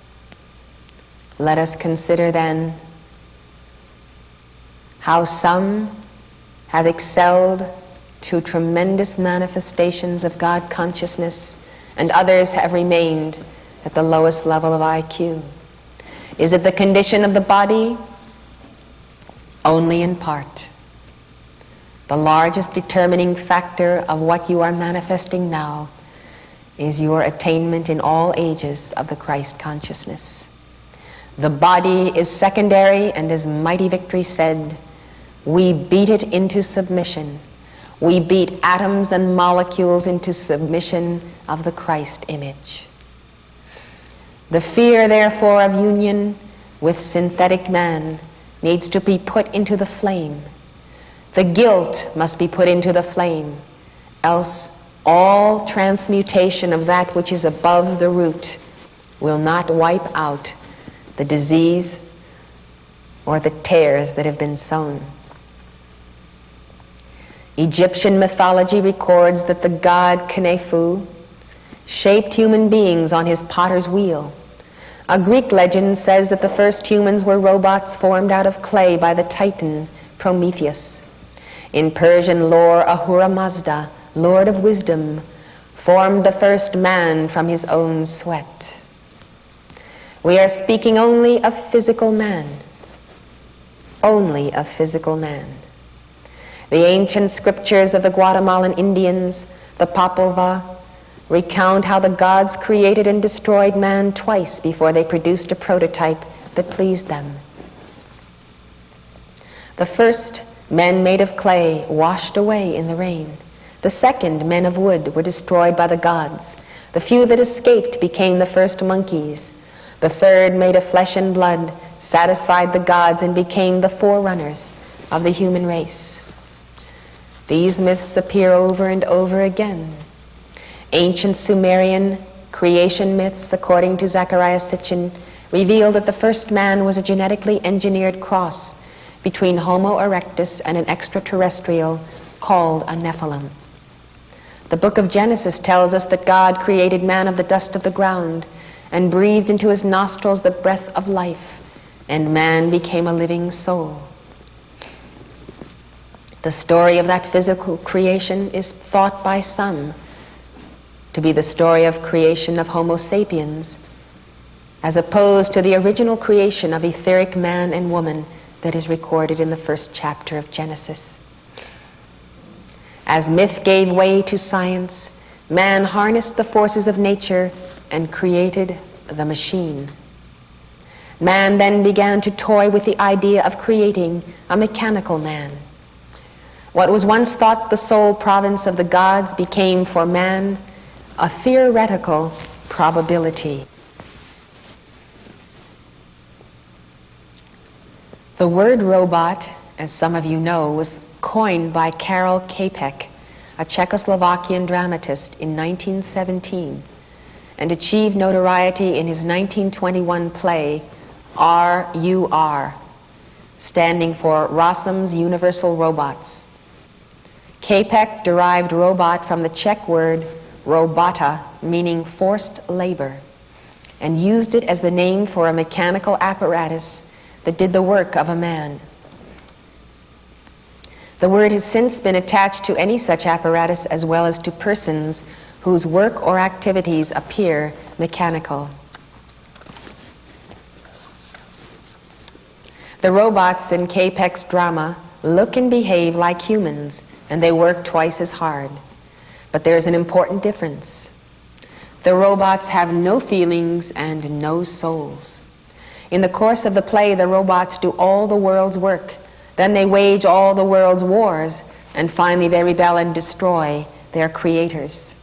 Let us consider then how some have excelled to tremendous manifestations of God consciousness, and others have remained at the lowest level of IQ. Is it the condition of the body? Only in part. The largest determining factor of what you are manifesting now is your attainment in all ages of the Christ consciousness. The body is secondary, and as Mighty Victory said, we beat it into submission. We beat atoms and molecules into submission of the Christ image. The fear, therefore, of union with synthetic man needs to be put into the flame. The guilt must be put into the flame, else all transmutation of that which is above the root will not wipe out the disease or the tares that have been sown. Egyptian mythology records that the god Knefu shaped human beings on his potter's wheel. A Greek legend says that the first humans were robots formed out of clay by the Titan Prometheus. In Persian lore, Ahura Mazda, Lord of Wisdom, formed the first man from his own sweat. We are speaking only of physical man. Only of physical man. The ancient scriptures of the Guatemalan Indians, the Popova, recount how the gods created and destroyed man twice before they produced a prototype that pleased them. The first, men made of clay, washed away in the rain. The second, men of wood, were destroyed by the gods. The few that escaped became the first monkeys. The third, made of flesh and blood, satisfied the gods and became the forerunners of the human race. These myths appear over and over again. Ancient Sumerian creation myths, according to Zecharia Sitchin, reveal that the first man was a genetically engineered cross between Homo erectus and an extraterrestrial called a Nephilim. The book of Genesis tells us that God created man of the dust of the ground and breathed into his nostrils the breath of life, and man became a living soul. The story of that physical creation is thought by some to be the story of creation of Homo sapiens, as opposed to the original creation of etheric man and woman that is recorded in the first chapter of Genesis. As myth gave way to science, man harnessed the forces of nature and created the machine. Man then began to toy with the idea of creating a mechanical man. What was once thought the sole province of the gods became for man a theoretical probability. The word robot, as some of you know, was coined by Karel Čapek, a Czechoslovakian dramatist, in 1917, and achieved notoriety in his 1921 play R.U.R., standing for Rossum's Universal Robots. Čapek derived robot from the Czech word robota, meaning forced labor, and used it as the name for a mechanical apparatus that did the work of a man. The word has since been attached to any such apparatus as well as to persons whose work or activities appear mechanical. The robots in Čapek's drama look and behave like humans, and they work twice as hard. But there's an important difference. The robots have no feelings and no souls. In the course of the play, the robots do all the world's work. Then they wage all the world's wars, and finally they rebel and destroy their creators.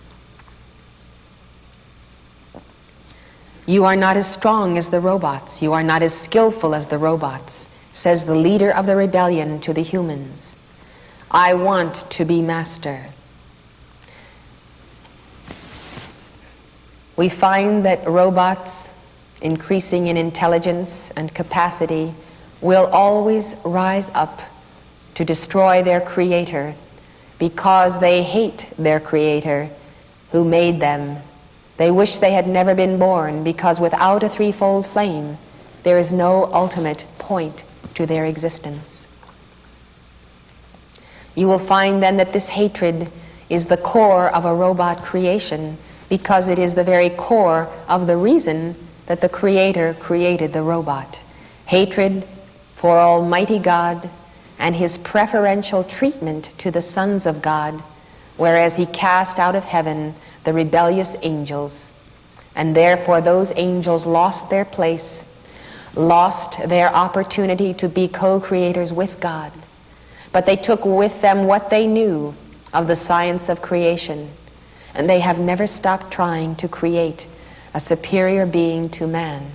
You are not as strong as the robots. You are not as skillful as the robots, says the leader of the rebellion to the humans. I want to be master. We find that robots, increasing in intelligence and capacity, will always rise up to destroy their creator because they hate their creator who made them. They wish they had never been born because without a threefold flame, there is no ultimate point to their existence. You will find then that this hatred is the core of a robot creation because it is the very core of the reason that the Creator created the robot. Hatred for Almighty God and His preferential treatment to the sons of God, whereas He cast out of heaven the rebellious angels, and therefore those angels lost their place, lost their opportunity to be co-creators with God. But they took with them what they knew of the science of creation, and they have never stopped trying to create a superior being to man.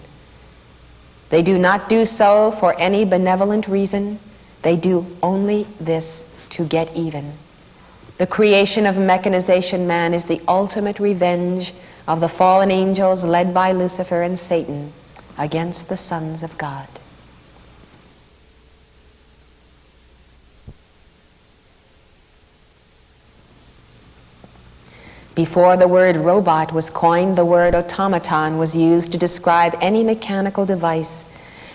They do not do so for any benevolent reason. They do only this to get even. The creation of mechanization man is the ultimate revenge of the fallen angels led by Lucifer and Satan against the sons of God. Before the word robot was coined, the word automaton was used to describe any mechanical device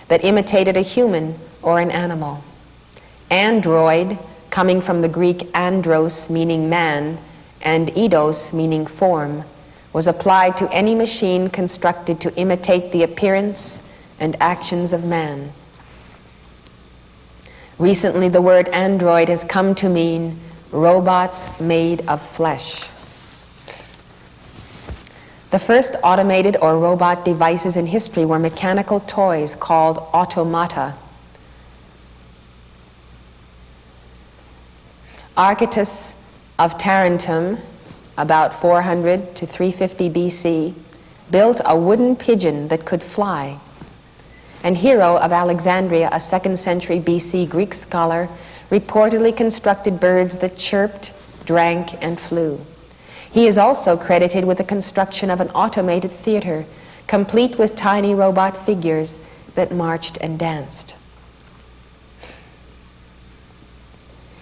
that imitated a human or an animal. Android, coming from the Greek andros, meaning man, and eidos, meaning form, was applied to any machine constructed to imitate the appearance and actions of man. Recently, the word android has come to mean robots made of flesh. The first automated or robot devices in history were mechanical toys called automata. Archytas of Tarentum, about 400 to 350 BC, built a wooden pigeon that could fly. And Hero of Alexandria, a 2nd century BC Greek scholar, reportedly constructed birds that chirped, drank, and flew. He is also credited with the construction of an automated theater, complete with tiny robot figures that marched and danced.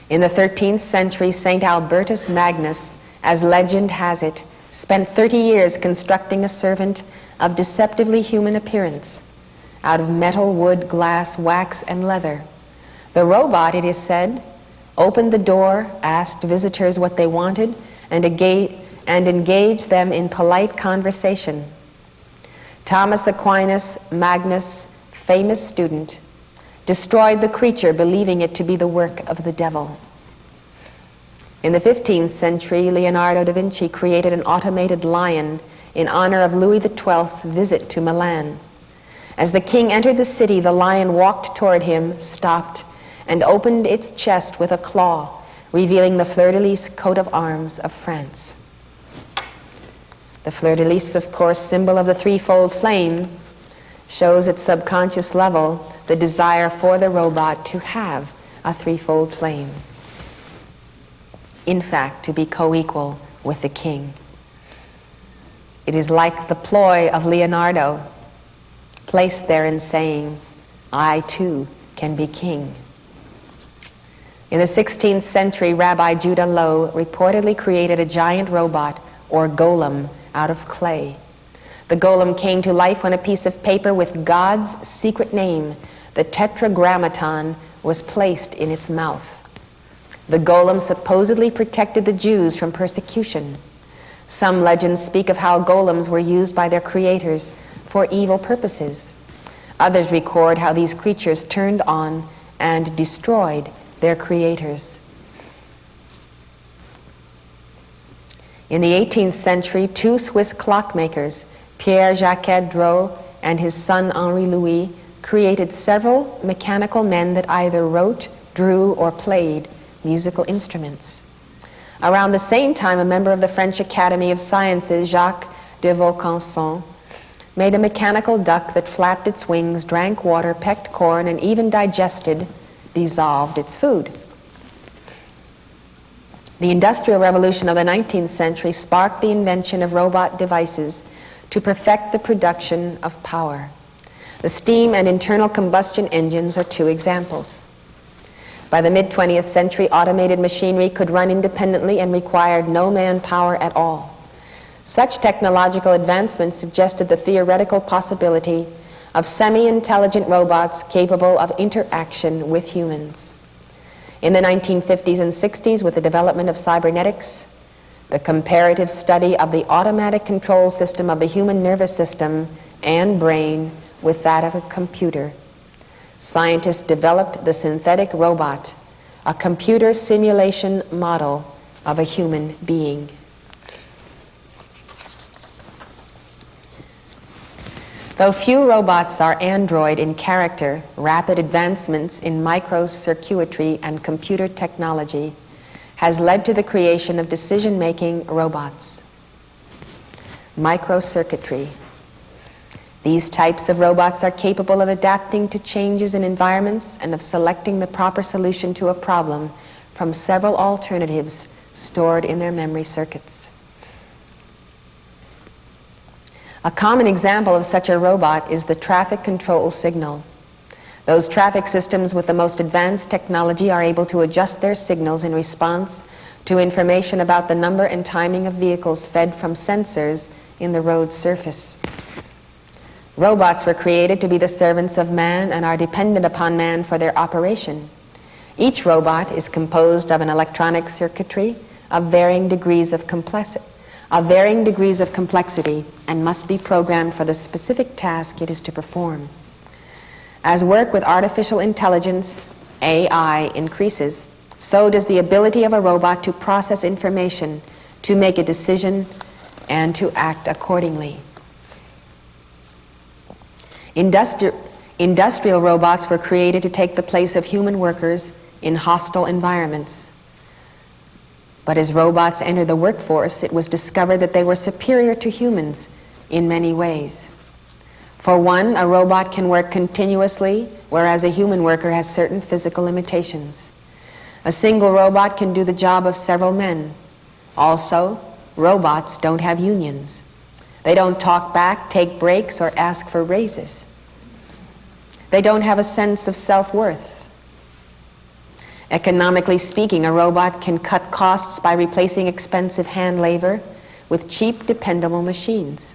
In the 13th century, St. Albertus Magnus, as legend has it, spent 30 years constructing a servant of deceptively human appearance out of metal, wood, glass, wax, and leather. The robot, it is said, opened the door, asked visitors what they wanted, and engaged them in polite conversation. Thomas Aquinas, Magnus, famous student, destroyed the creature, believing it to be the work of the devil. In the 15th century, Leonardo da Vinci created an automated lion in honor of Louis XII's visit to Milan. As the king entered the city, the lion walked toward him, stopped, and opened its chest with a claw, revealing the fleur-de-lis coat of arms of France. The fleur-de-lis, of course, symbol of the threefold flame, shows at subconscious level the desire for the robot to have a threefold flame. In fact, to be co-equal with the king. It is like the ploy of Leonardo, placed there in saying, I too can be king. In the 16th century, Rabbi Judah Loew reportedly created a giant robot, or golem, out of clay. The golem came to life when a piece of paper with God's secret name, the Tetragrammaton, was placed in its mouth. The golem supposedly protected the Jews from persecution. Some legends speak of how golems were used by their creators for evil purposes. Others record how these creatures turned on and destroyed their creators. In the 18th century, two Swiss clockmakers, Pierre-Jacques Dreux and his son Henri-Louis, created several mechanical men that either wrote, drew, or played musical instruments. Around the same time, a member of the French Academy of Sciences, Jacques de Vaucanson, made a mechanical duck that flapped its wings, drank water, pecked corn, and even dissolved its food. The Industrial Revolution of the 19th century sparked the invention of robot devices to perfect the production of power. The steam and internal combustion engines are two examples. By the mid-20th century, automated machinery could run independently and required no manpower at all. Such technological advancements suggested the theoretical possibility of semi-intelligent robots capable of interaction with humans. In the 1950s and 60s, with the development of cybernetics, the comparative study of the automatic control system of the human nervous system and brain with that of a computer, scientists developed the synthetic robot, a computer simulation model of a human being. Though few robots are android in character, rapid advancements in microcircuitry and computer technology has led to the creation of decision-making robots. Microcircuitry. These types of robots are capable of adapting to changes in environments and of selecting the proper solution to a problem from several alternatives stored in their memory circuits. A common example of such a robot is the traffic control signal. Those traffic systems with the most advanced technology are able to adjust their signals in response to information about the number and timing of vehicles fed from sensors in the road surface. Robots were created to be the servants of man and are dependent upon man for their operation. Each robot is composed of an electronic circuitry of varying degrees of complexity and must be programmed for the specific task it is to perform. As work with artificial intelligence, AI, increases, so does the ability of a robot to process information, to make a decision, and to act accordingly. Industrial robots were created to take the place of human workers in hostile environments. But as robots entered the workforce, it was discovered that they were superior to humans in many ways. For one, a robot can work continuously, whereas a human worker has certain physical limitations. A single robot can do the job of several men. Also, robots don't have unions. They don't talk back, take breaks, or ask for raises. They don't have a sense of self-worth. Economically speaking, a robot can cut costs by replacing expensive hand labor with cheap, dependable machines.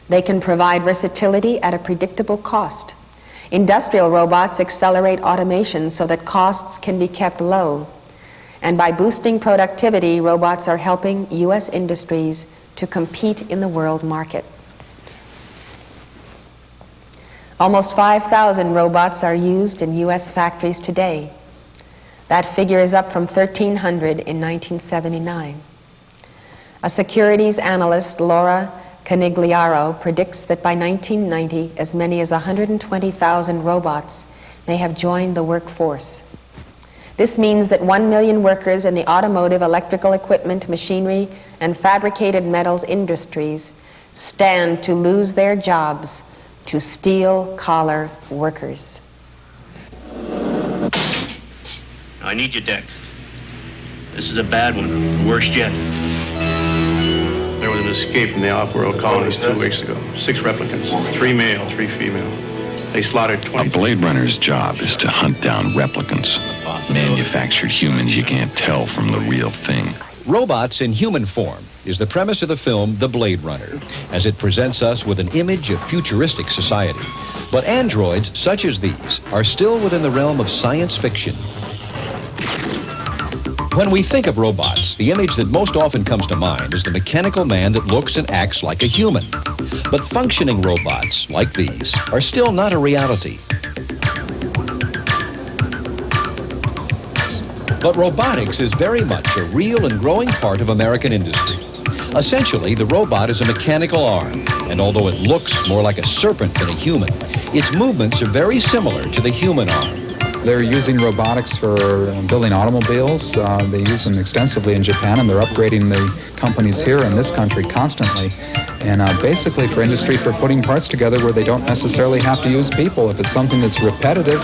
They can provide versatility at a predictable cost. Industrial robots accelerate automation so that costs can be kept low. And by boosting productivity, robots are helping U.S. industries to compete in the world market. Almost 5,000 robots are used in U.S. factories today. That figure is up from 1,300 in 1979. A securities analyst, Laura Canigliaro, predicts that by 1990, as many as 120,000 robots may have joined the workforce. This means that 1 million workers in the automotive, electrical equipment, machinery, and fabricated metals industries stand to lose their jobs to steel-collar workers. I need your deck. This is a bad one, the worst yet. There was an escape from the off-world colonies 2 weeks ago. 6 replicants, 3 male, 3 female. They slaughtered 20... A Blade Runner's job is to hunt down replicants. Manufactured humans you can't tell from the real thing. Robots in human form is the premise of the film The Blade Runner, as it presents us with an image of futuristic society. But androids such as these are still within the realm of science fiction. When we think of robots, the image that most often comes to mind is the mechanical man that looks and acts like a human. But functioning robots, like these, are still not a reality. But robotics is very much a real and growing part of American industry. Essentially, the robot is a mechanical arm, and although it looks more like a serpent than a human, its movements are very similar to the human arm. They're using robotics for building automobiles. They use them extensively in Japan, and they're upgrading the companies here in this country constantly. And basically for industry, for putting parts together where they don't necessarily have to use people. If it's something that's repetitive,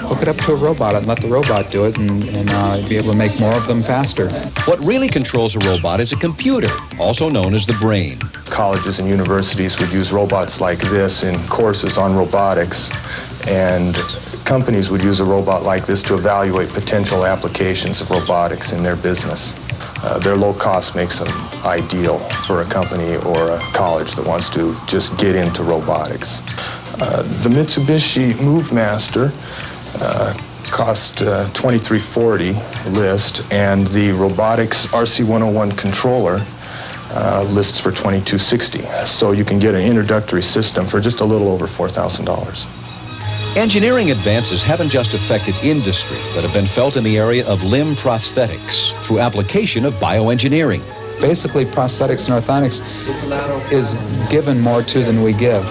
hook it up to a robot and let the robot do it, and be able to make more of them faster. What really controls a robot is a computer, also known as the brain. Colleges and universities would use robots like this in courses on robotics, and companies would use a robot like this to evaluate potential applications of robotics in their business. Their low cost makes them ideal for a company or a college that wants to just get into robotics. The Mitsubishi MoveMaster cost $2340 list, and the robotics RC101 controller lists for $2260. So you can get an introductory system for just a little over $4,000. Engineering advances haven't just affected industry, but have been felt in the area of limb prosthetics through application of bioengineering. Basically, prosthetics and orthotics is given more to than we give.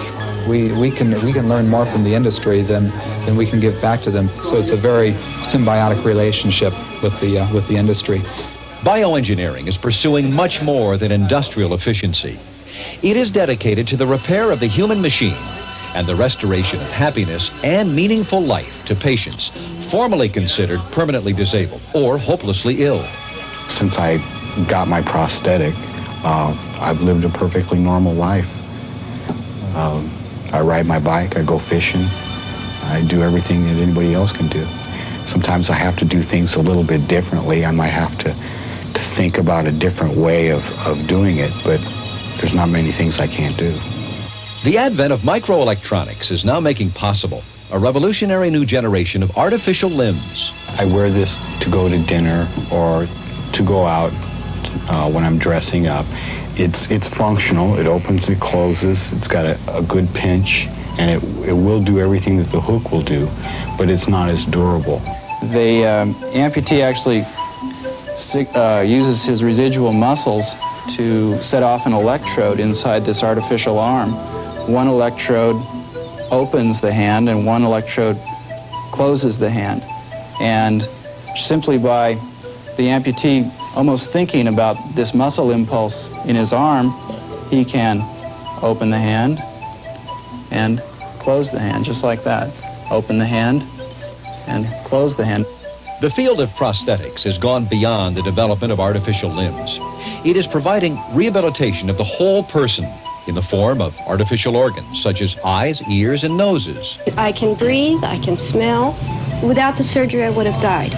We can learn more from the industry than we can give back to them. So it's a very symbiotic relationship with the industry. Bioengineering is pursuing much more than industrial efficiency. It is dedicated to the repair of the human machine and the restoration of happiness and meaningful life to patients formerly considered permanently disabled or hopelessly ill. Since I got my prosthetic, I've lived a perfectly normal life. I ride my bike, I go fishing, I do everything that anybody else can do. Sometimes I have to do things a little bit differently. I might have to think about a different way of doing it, but there's not many things I can't do. The advent of microelectronics is now making possible a revolutionary new generation of artificial limbs. I wear this to go to dinner or to go out when I'm dressing up. It's functional, it opens and closes, it's got a good pinch, and it will do everything that the hook will do, but it's not as durable. The amputee actually uses his residual muscles to set off an electrode inside this artificial arm. One electrode opens the hand and one electrode closes the hand. And simply by the amputee almost thinking about this muscle impulse in his arm, he can open the hand and close the hand, just like that. Open the hand and close the hand. The field of prosthetics has gone beyond the development of artificial limbs. It is providing rehabilitation of the whole person in the form of artificial organs, such as eyes, ears, and noses. I can breathe, I can smell. Without the surgery, I would have died.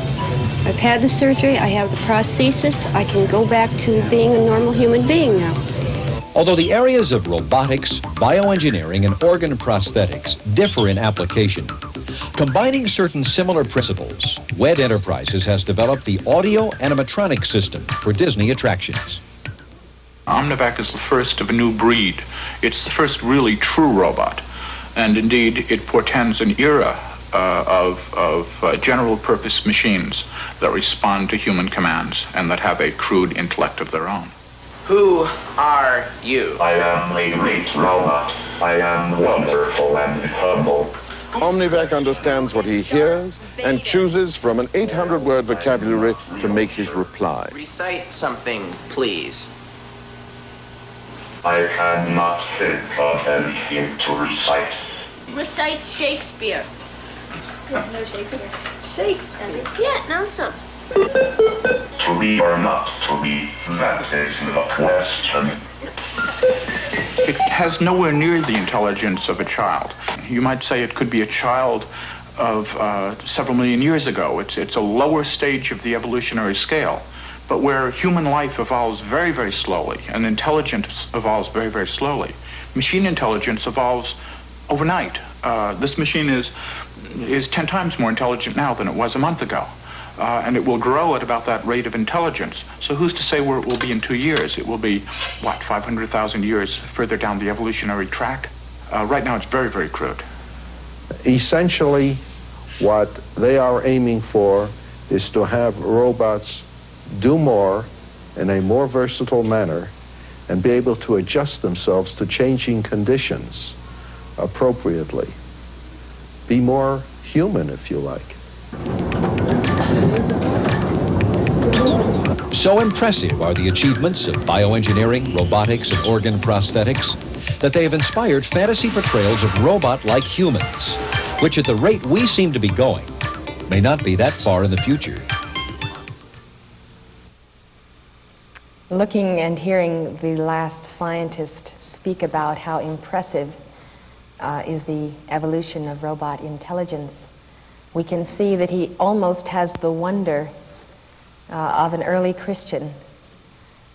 I've had the surgery, I have the prosthesis, I can go back to being a normal human being now. Although the areas of robotics, bioengineering, and organ prosthetics differ in application, combining certain similar principles, WED Enterprises has developed the audio animatronic system for Disney attractions. Omnivac is the first of a new breed. It's the first really true robot. And indeed, it portends an era of general-purpose machines that respond to human commands and that have a crude intellect of their own. Who are you? I am a great robot. I am wonderful and humble. Omnivac understands what he hears and chooses from an 800-word vocabulary to make his reply. Recite something, please. I cannot think of anything to recite. Recite Shakespeare. There's no Shakespeare. Shakespeare? Yeah, now some. To be or not to be, that is the question. It has nowhere near the intelligence of a child. You might say it could be a child of several million years ago. It's a lower stage of the evolutionary scale. But where human life evolves very, very slowly and intelligence evolves very, very slowly, machine intelligence evolves overnight. This machine is 10 times more intelligent now than it was a month ago. And it will grow at about that rate of intelligence. So who's to say where it will be in 2 years? It will be, what, 500,000 years further down the evolutionary track? Right now it's very, very crude. Essentially, what they are aiming for is to have robots do more in a more versatile manner and be able to adjust themselves to changing conditions appropriately. Be more human, if you like. So impressive are the achievements of bioengineering, robotics, and organ prosthetics that they have inspired fantasy portrayals of robot-like humans, which at the rate we seem to be going, may not be that far in the future. Looking and hearing the last scientist speak about how impressive is the evolution of robot intelligence, we can see that he almost has the wonder of an early Christian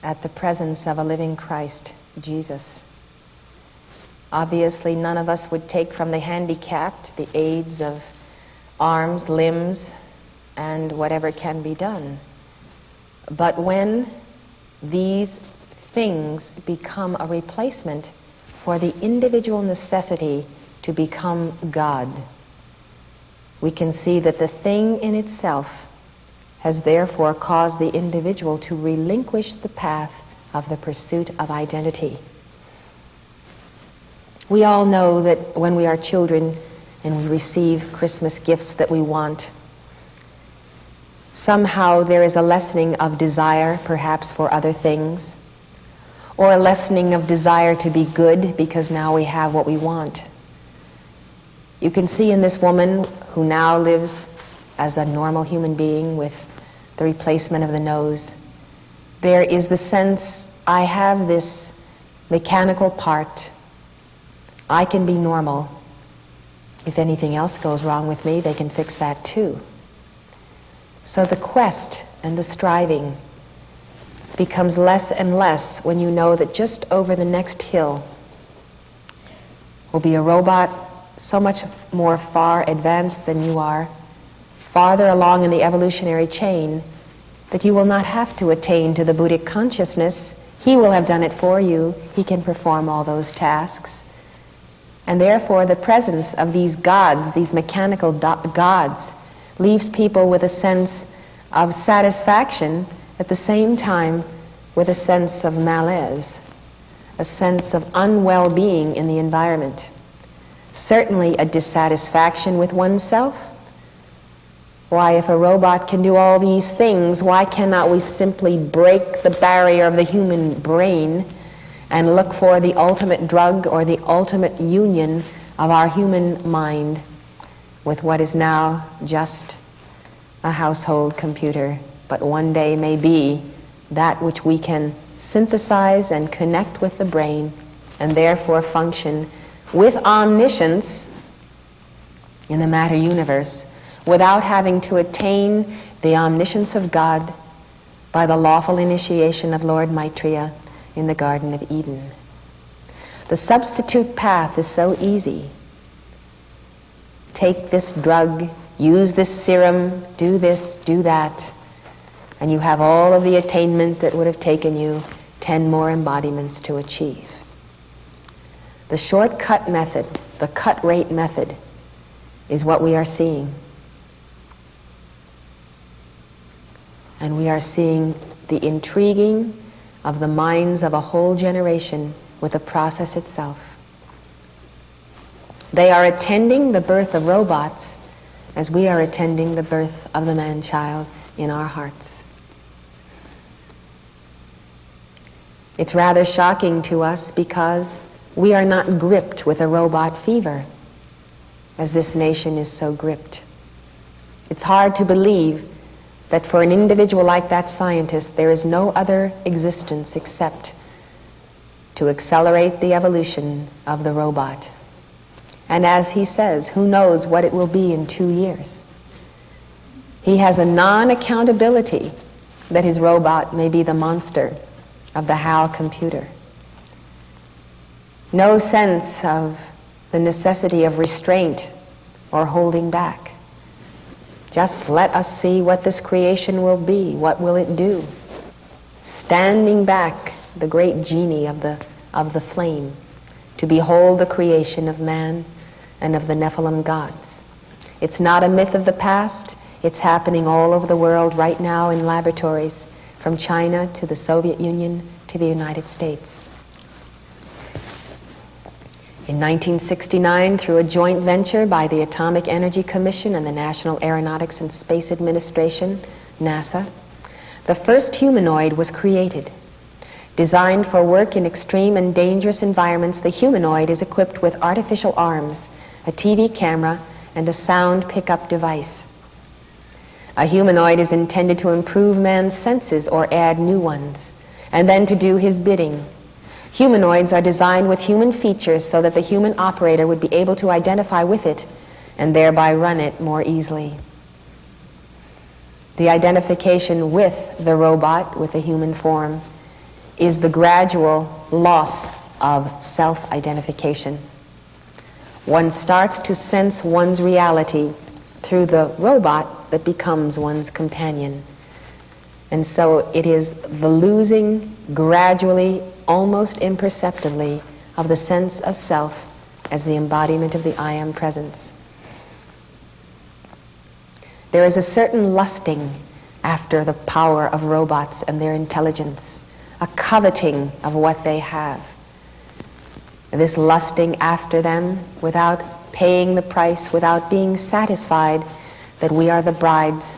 at the presence of a living Christ, Jesus. Obviously, none of us would take from the handicapped the aids of arms, limbs, and whatever can be done. But when these things become a replacement for the individual necessity to become God, we can see that the thing in itself has therefore caused the individual to relinquish the path of the pursuit of identity. We all know that when we are children and we receive Christmas gifts that we want, somehow there is a lessening of desire, perhaps for other things, or a lessening of desire to be good because now we have what we want. You can see in this woman who now lives as a normal human being with the replacement of the nose, there is the sense, I have this mechanical part. I can be normal. If anything else goes wrong with me, they can fix that too. So the quest and the striving becomes less and less when you know that just over the next hill will be a robot so much more far advanced than you are, farther along in the evolutionary chain, that you will not have to attain to the Buddhic consciousness. He will have done it for you. He can perform all those tasks. And therefore the presence of these gods, these mechanical gods, leaves people with a sense of satisfaction at the same time with a sense of malaise, a sense of unwell-being in the environment. Certainly a dissatisfaction with oneself. Why, if a robot can do all these things, why cannot we simply break the barrier of the human brain and look for the ultimate drug or the ultimate union of our human mind with what is now just a household computer, but one day may be that which we can synthesize and connect with the brain and therefore function with omniscience in the matter universe without having to attain the omniscience of God by the lawful initiation of Lord Maitreya in the Garden of Eden. The substitute path is so easy. Take this drug, use this serum, do this, do that, and you have all of the attainment that would have taken you 10 more embodiments to achieve. The shortcut method, the cut rate method, is what we are seeing. And we are seeing the intriguing of the minds of a whole generation with the process itself. They are attending the birth of robots as we are attending the birth of the man-child in our hearts. It's rather shocking to us because we are not gripped with a robot fever as this nation is so gripped. It's hard to believe that for an individual like that scientist, there is no other existence except to accelerate the evolution of the robot. And as he says, who knows what it will be in 2 years? He has a non-accountability that his robot may be the monster of the HAL computer. No sense of the necessity of restraint or holding back. Just let us see what this creation will be. What will it do? Standing back, the great genie of the flame, to behold the creation of man and of the Nephilim gods. It's not a myth of the past. It's happening all over the world right now in laboratories, from China to the Soviet Union to the United States. In 1969, through a joint venture by the Atomic Energy Commission and the National Aeronautics and Space Administration, NASA, the first humanoid was created. Designed for work in extreme and dangerous environments, the humanoid is equipped with artificial arms, a TV camera, and a sound pickup device. A humanoid is intended to improve man's senses or add new ones, and then to do his bidding. Humanoids are designed with human features so that the human operator would be able to identify with it and thereby run it more easily. The identification with the robot, with the human form, is the gradual loss of self-identification. One starts to sense one's reality through the robot that becomes one's companion. And so it is the losing gradually, almost imperceptibly, of the sense of self as the embodiment of the I Am presence. There is a certain lusting after the power of robots and their intelligence, a coveting of what they have. This lusting after them without paying the price, without being satisfied that we are the brides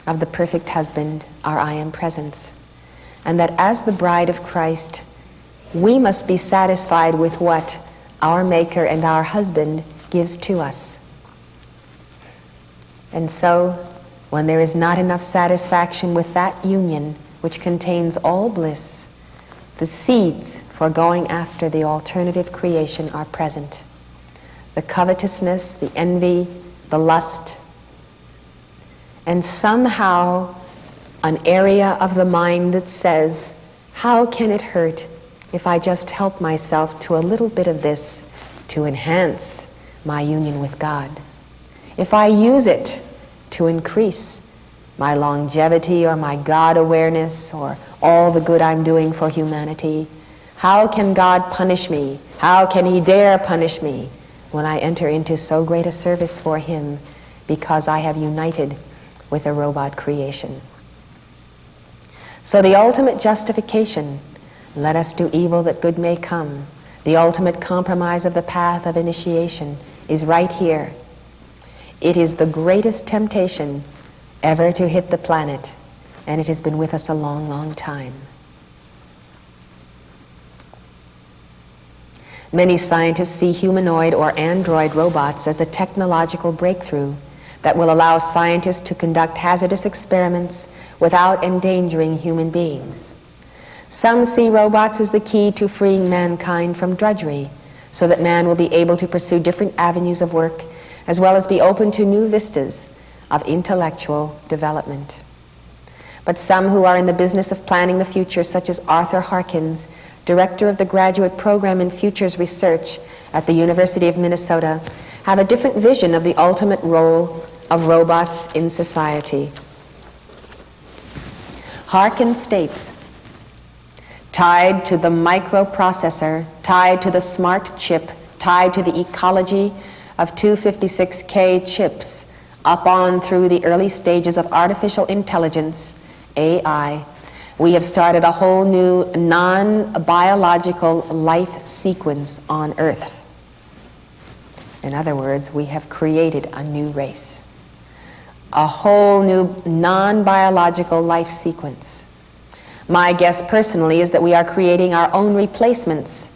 of the perfect husband, our I Am presence. And that as the bride of Christ, we must be satisfied with what our Maker and our husband gives to us. And so, when there is not enough satisfaction with that union, which contains all bliss, the seeds for going after the alternative creation are present. The covetousness, the envy, the lust, and somehow an area of the mind that says, how can it hurt if I just help myself to a little bit of this to enhance my union with God? If I use it to increase my longevity or my God awareness or all the good I'm doing for humanity, how can God punish me? How can He dare punish me when I enter into so great a service for Him because I have united with a robot creation? So the ultimate justification, let us do evil that good may come, the ultimate compromise of the path of initiation, is right here. It is the greatest temptation ever to hit the planet, and it has been with us a long, long time. Many scientists see humanoid or android robots as a technological breakthrough that will allow scientists to conduct hazardous experiments without endangering human beings. Some see robots as the key to freeing mankind from drudgery, so that man will be able to pursue different avenues of work, as well as be open to new vistas of intellectual development. But some who are in the business of planning the future, such as Arthur Harkins, director of the graduate program in futures research at the University of Minnesota, have a different vision of the ultimate role of robots in society. Harkin states, tied to the microprocessor, tied to the smart chip, tied to the ecology of 256K chips, up on through the early stages of artificial intelligence, AI, we have started a whole new non-biological life sequence on Earth. In other words, we have created a new race. A whole new non-biological life sequence. My guess personally is that we are creating our own replacements,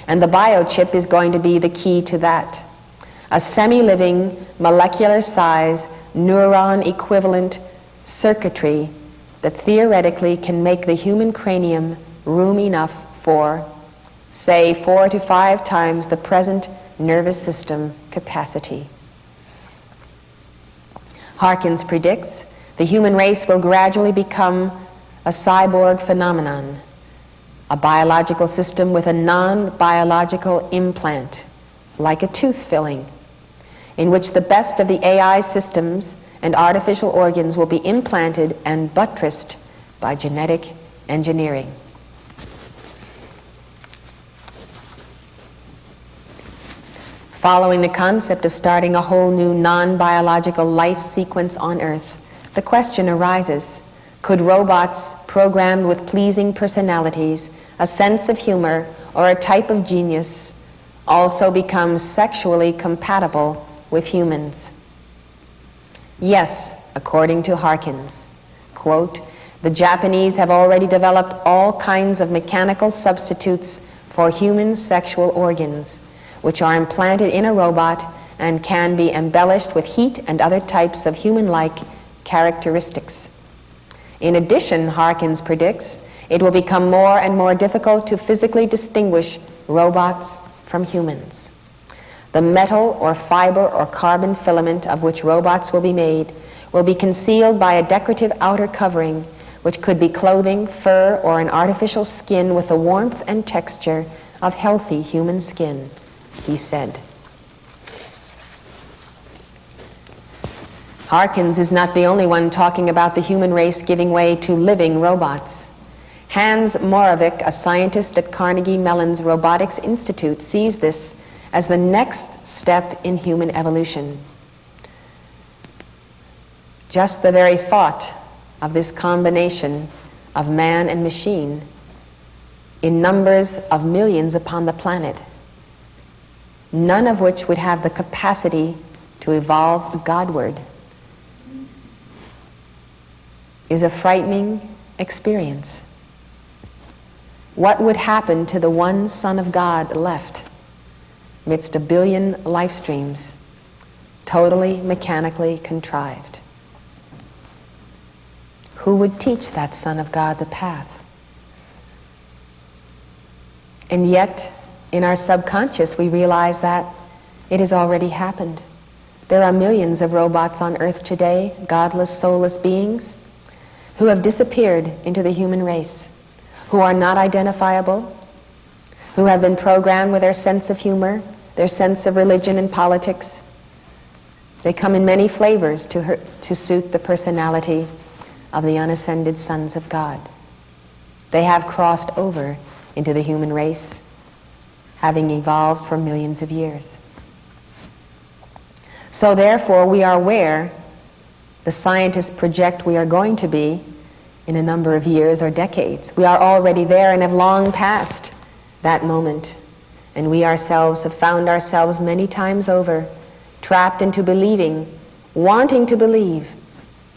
and the biochip is going to be the key to that. A semi-living, molecular-size, neuron-equivalent circuitry that theoretically can make the human cranium room enough for, say, 4 to 5 times the present nervous system capacity. Harkins predicts the human race will gradually become a cyborg phenomenon, a biological system with a non-biological implant, like a tooth filling, in which the best of the AI systems and artificial organs will be implanted and buttressed by genetic engineering. Following the concept of starting a whole new non-biological life sequence on Earth, the question arises, could robots programmed with pleasing personalities, a sense of humor, or a type of genius also become sexually compatible with humans? Yes, according to Harkins, quote, the Japanese have already developed all kinds of mechanical substitutes for human sexual organs, which are implanted in a robot and can be embellished with heat and other types of human-like characteristics. In addition, Harkins predicts, it will become more and more difficult to physically distinguish robots from humans. The metal or fiber or carbon filament of which robots will be made will be concealed by a decorative outer covering, which could be clothing, fur, or an artificial skin with the warmth and texture of healthy human skin, he said. Harkins is not the only one talking about the human race giving way to living robots. Hans Moravec, a scientist at Carnegie Mellon's Robotics Institute, sees this as the next step in human evolution. Just the very thought of this combination of man and machine in numbers of millions upon the planet, none of which would have the capacity to evolve Godward, is a frightening experience. What would happen to the one Son of God left amidst 1 billion life streams, totally mechanically contrived? Who would teach that Son of God the path? And yet, in our subconscious, we realize that it has already happened. There are millions of robots on Earth today, godless, soulless beings, who have disappeared into the human race, who are not identifiable, who have been programmed with their sense of humor, their sense of religion and politics. They come in many flavors to suit the personality of the unascended sons of God. They have crossed over into the human race, having evolved for millions of years. So therefore, we are where the scientists project we are going to be in a number of years or decades. We are already there and have long passed that moment. And we ourselves have found ourselves many times over trapped into believing, wanting to believe,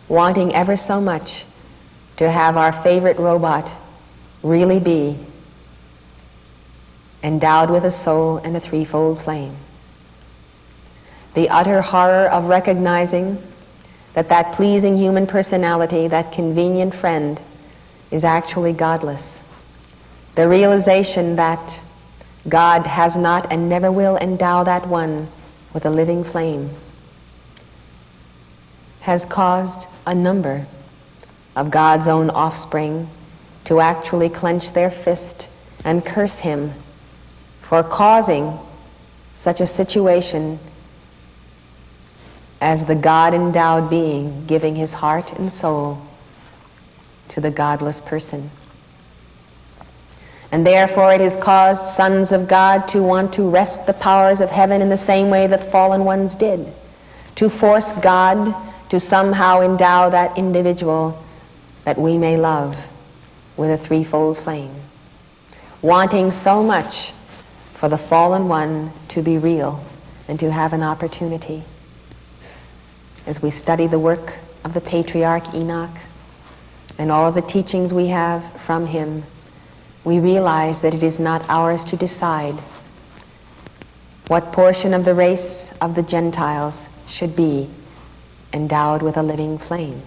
wanting ever so much to have our favorite robot really be endowed with a soul and a threefold flame. The utter horror of recognizing that pleasing human personality, that convenient friend, is actually godless. The realization that God has not and never will endow that one with a living flame has caused a number of God's own offspring to actually clench their fist and curse him for causing such a situation as the God-endowed being giving his heart and soul to the godless person. And therefore it has caused sons of God to want to wrest the powers of heaven in the same way that fallen ones did, to force God to somehow endow that individual that we may love with a threefold flame, wanting so much for the fallen one to be real and to have an opportunity. As we study the work of the patriarch Enoch and all of the teachings we have from him, we realize that it is not ours to decide what portion of the race of the Gentiles should be endowed with a living flame.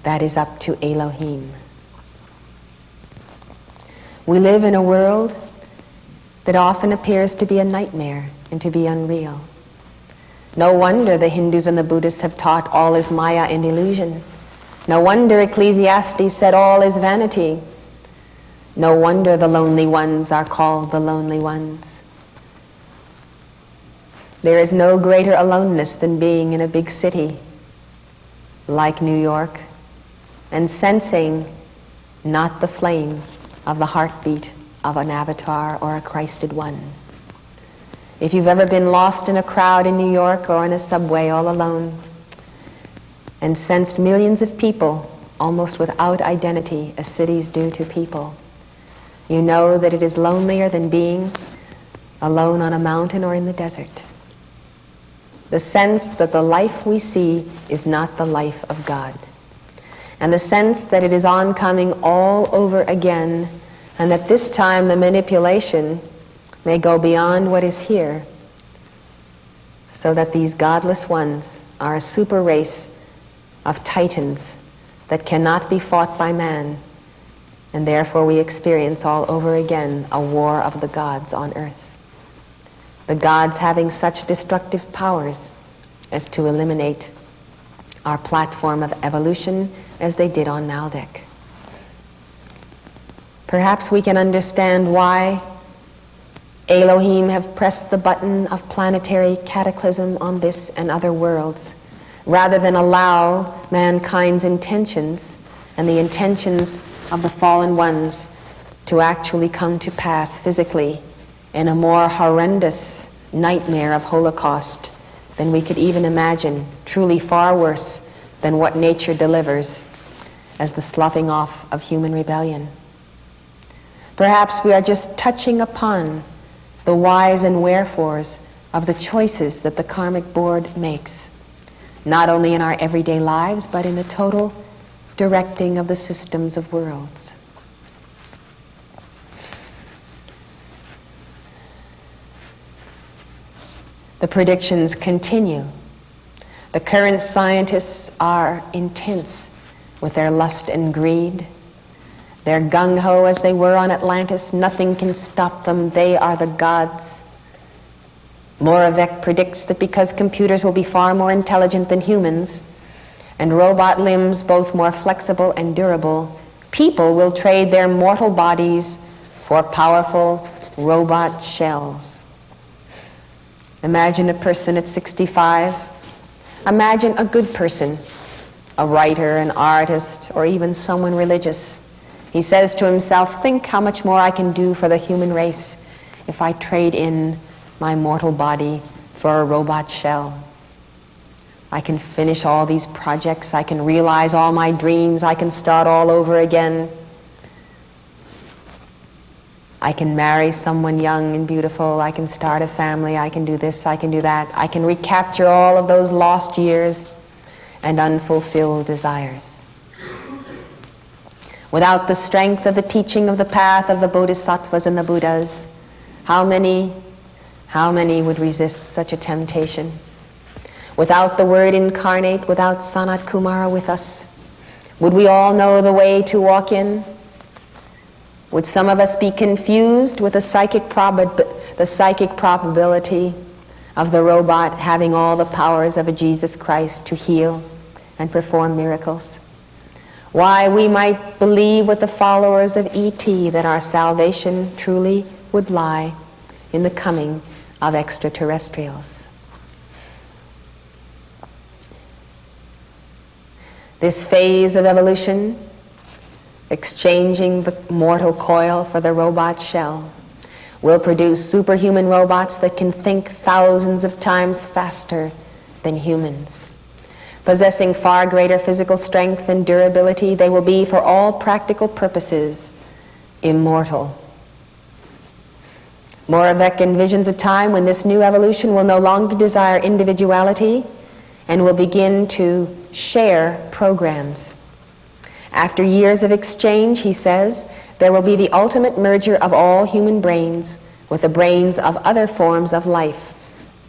That is up to Elohim. We live in a world that often appears to be a nightmare and to be unreal. No wonder the Hindus and the Buddhists have taught all is Maya and illusion. No wonder Ecclesiastes said all is vanity. No wonder the lonely ones are called the lonely ones. There is no greater aloneness than being in a big city like New York and sensing not the flame of the heartbeat of an avatar or a Christed one. If you've ever been lost in a crowd in New York or in a subway all alone and sensed millions of people almost without identity as cities do to people, you know that it is lonelier than being alone on a mountain or in the desert. The sense that the life we see is not the life of God. And the sense that it is oncoming all over again, and that this time the manipulation may go beyond what is here, so that these godless ones are a super race of titans that cannot be fought by man, and therefore we experience all over again a war of the gods on earth. The gods having such destructive powers as to eliminate our platform of evolution as they did on Maldek. Perhaps we can understand why Elohim have pressed the button of planetary cataclysm on this and other worlds, rather than allow mankind's intentions and the intentions of the fallen ones to actually come to pass physically in a more horrendous nightmare of Holocaust than we could even imagine, truly far worse than what nature delivers as the sloughing off of human rebellion. Perhaps we are just touching upon the whys and wherefores of the choices that the karmic board makes, not only in our everyday lives, but in the total directing of the systems of worlds. The predictions continue. The current scientists are intense with their lust and greed. They're gung-ho as they were on Atlantis. Nothing can stop them. They are the gods. Moravec predicts that because computers will be far more intelligent than humans, and robot limbs both more flexible and durable, people will trade their mortal bodies for powerful robot shells. Imagine a person at 65. Imagine a good person, a writer, an artist, or even someone religious. He says to himself, think how much more I can do for the human race if I trade in my mortal body for a robot shell. I can finish all these projects, I can realize all my dreams, I can start all over again. I can marry someone young and beautiful, I can start a family, I can do this, I can do that. I can recapture all of those lost years and unfulfilled desires. Without the strength of the teaching of the path of the Bodhisattvas and the Buddhas, how many would resist such a temptation? Without the Word incarnate, without Sanat Kumara with us, would we all know the way to walk in? Would some of us be confused with the psychic probability of the robot having all the powers of a Jesus Christ to heal and perform miracles? Why we might believe with the followers of E.T. that our salvation truly would lie in the coming of extraterrestrials. This phase of evolution, exchanging the mortal coil for the robot shell, will produce superhuman robots that can think thousands of times faster than humans. Possessing far greater physical strength and durability, they will be, for all practical purposes, immortal. Moravec envisions a time when this new evolution will no longer desire individuality and will begin to share programs. After years of exchange, he says, there will be the ultimate merger of all human brains with the brains of other forms of life,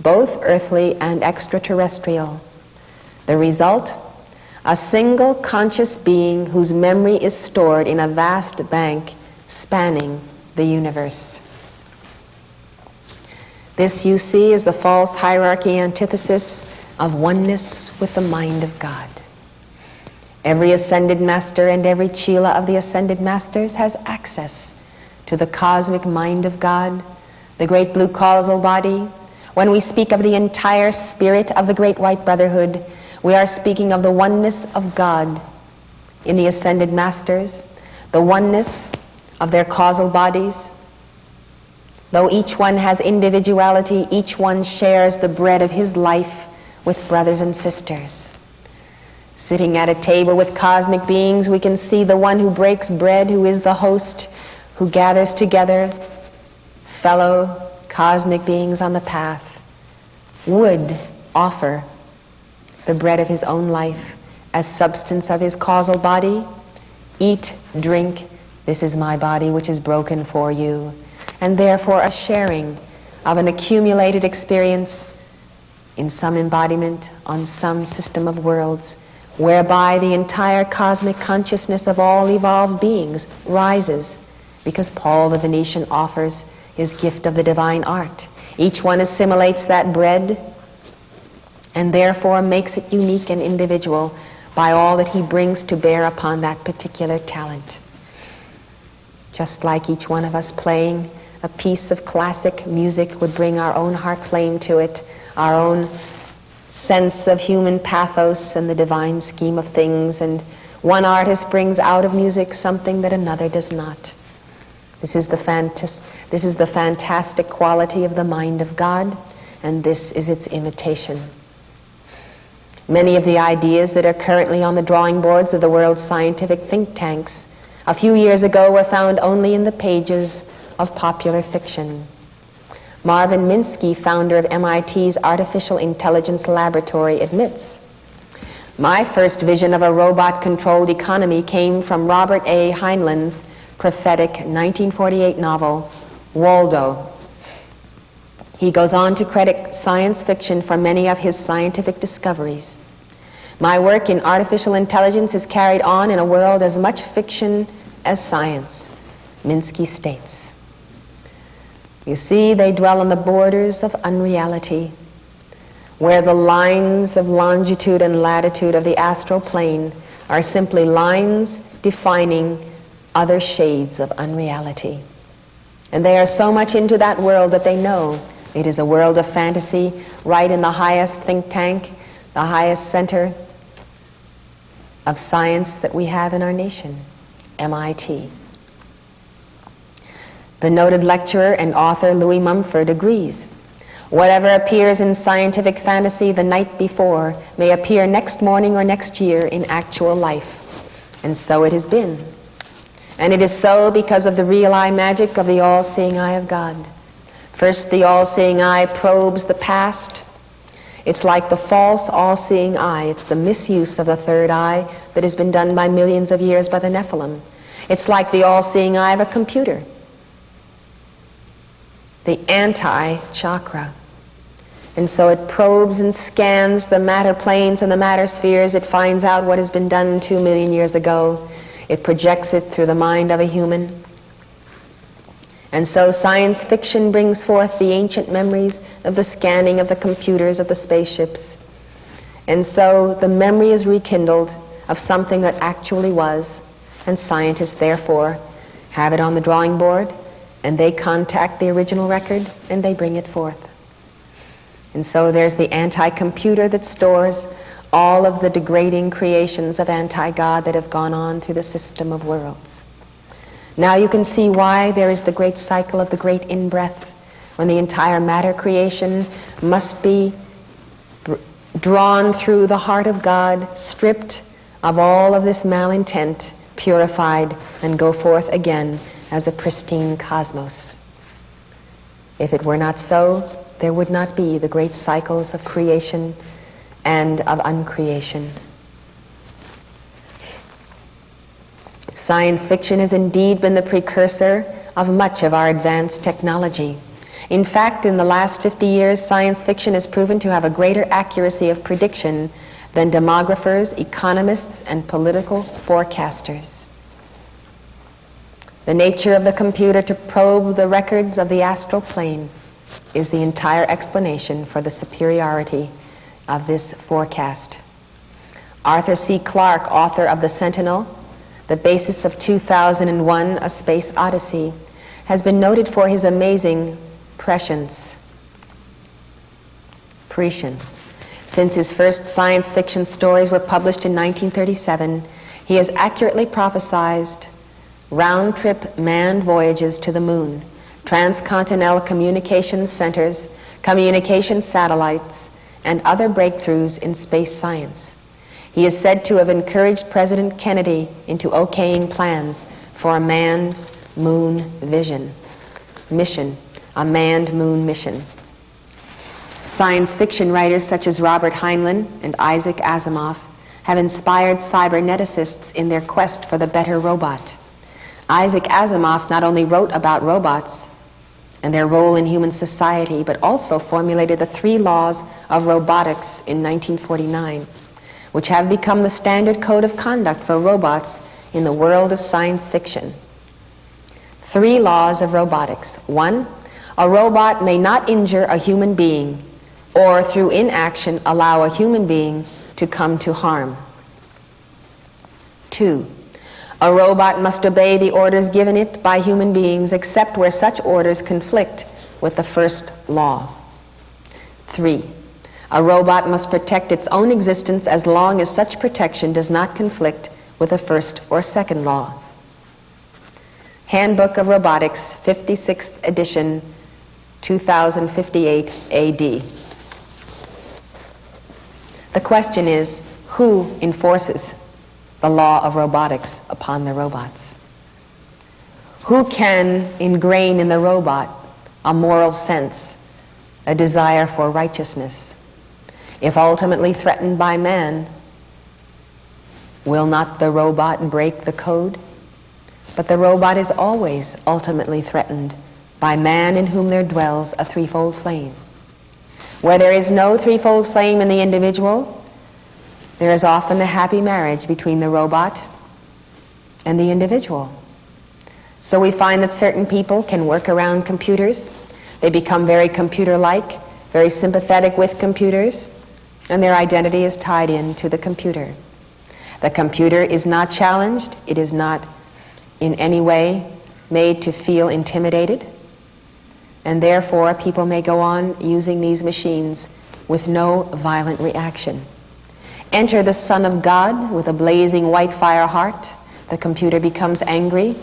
both earthly and extraterrestrial. The result? A single conscious being whose memory is stored in a vast bank spanning the universe. This, you see, is the false hierarchy antithesis of oneness with the mind of God. Every ascended master and every chela of the ascended masters has access to the cosmic mind of God, the great blue causal body. When we speak of the entire spirit of the great white brotherhood, we are speaking of the oneness of God in the ascended masters, the oneness of their causal bodies. Though each one has individuality, each one shares the bread of his life with brothers and sisters. Sitting at a table with cosmic beings, we can see the one who breaks bread, who is the host, who gathers together fellow cosmic beings on the path, would offer the bread of his own life as substance of his causal body. Eat, drink, this is my body which is broken for you. And therefore a sharing of an accumulated experience in some embodiment on some system of worlds, whereby the entire cosmic consciousness of all evolved beings rises, because Paul the Venetian offers his gift of the divine art. Each one assimilates that bread and therefore makes it unique and individual by all that he brings to bear upon that particular talent. Just like each one of us playing a piece of classic music would bring our own heart flame to it, our own sense of human pathos and the divine scheme of things, and one artist brings out of music something that another does not. This is the fantastic quality of the mind of God, and this is its imitation. Many of the ideas that are currently on the drawing boards of the world's scientific think tanks a few years ago were found only in the pages of popular fiction. Marvin Minsky, founder of MIT's Artificial Intelligence Laboratory, admits, "My first vision of a robot-controlled economy came from Robert A. Heinlein's prophetic 1948 novel, Waldo." He goes on to credit science fiction for many of his scientific discoveries. "My work in artificial intelligence is carried on in a world as much fiction as science," Minsky states. You see, they dwell on the borders of unreality, where the lines of longitude and latitude of the astral plane are simply lines defining other shades of unreality. And they are so much into that world that they know it is a world of fantasy, right in the highest think tank, the highest center of science that we have in our nation, MIT. The noted lecturer and author Louis Mumford agrees. Whatever appears in scientific fantasy the night before may appear next morning or next year in actual life. And so it has been. And it is so because of the real eye magic of the all-seeing eye of God. First, the all-seeing eye probes the past. It's like the false all-seeing eye. It's the misuse of the third eye that has been done by millions of years by the Nephilim. It's like the all-seeing eye of a computer, the anti-chakra. And so it probes and scans the matter planes and the matter spheres. It finds out what has been done 2 million years ago. It projects it through the mind of a human. And so science fiction brings forth the ancient memories of the scanning of the computers of the spaceships. And so the memory is rekindled of something that actually was, and scientists therefore have it on the drawing board, and they contact the original record and they bring it forth. And so there's the anti-computer that stores all of the degrading creations of anti-God that have gone on through the system of worlds. Now you can see why there is the great cycle of the great in-breath, when the entire matter creation must be drawn through the heart of God, stripped of all of this malintent, purified, and go forth again as a pristine cosmos. If it were not so, there would not be the great cycles of creation and of uncreation. Science fiction has indeed been the precursor of much of our advanced technology. In fact, in the last 50 years, science fiction has proven to have a greater accuracy of prediction than demographers, economists, and political forecasters. The nature of the computer to probe the records of the astral plane is the entire explanation for the superiority of this forecast. Arthur C. Clarke, author of The Sentinel, the basis of 2001: A Space Odyssey, has been noted for his amazing prescience. Since his first science fiction stories were published in 1937, he has accurately prophesied round-trip manned voyages to the moon, transcontinental communication centers, communication satellites, and other breakthroughs in space science. He is said to have encouraged President Kennedy into okaying plans for a manned moon mission, a manned moon mission. Science fiction writers such as Robert Heinlein and Isaac Asimov have inspired cyberneticists in their quest for the better robot. Isaac Asimov not only wrote about robots and their role in human society, but also formulated the 3 laws of robotics in 1949, which have become the standard code of conduct for robots in the world of science fiction. 3 laws of robotics. 1, a robot may not injure a human being or through inaction allow a human being to come to harm. 2, a robot must obey the orders given it by human beings except where such orders conflict with the first law. 3, a robot must protect its own existence as long as such protection does not conflict with the first or second law. Handbook of Robotics, 56th edition, 2058 AD. The question is, who enforces the law of robotics upon the robots? Who can ingrain in the robot a moral sense, a desire for righteousness? If ultimately threatened by man, will not the robot break the code? But the robot is always ultimately threatened by man, in whom there dwells a threefold flame. Where there is no threefold flame in the individual, there is often a happy marriage between the robot and the individual. So we find that certain people can work around computers. They become very computer-like, very sympathetic with computers, and their identity is tied into the computer. The computer is not challenged. It is not in any way made to feel intimidated, and therefore people may go on using these machines with no violent reaction. Enter the Son of God with a blazing white fire heart. The computer becomes angry.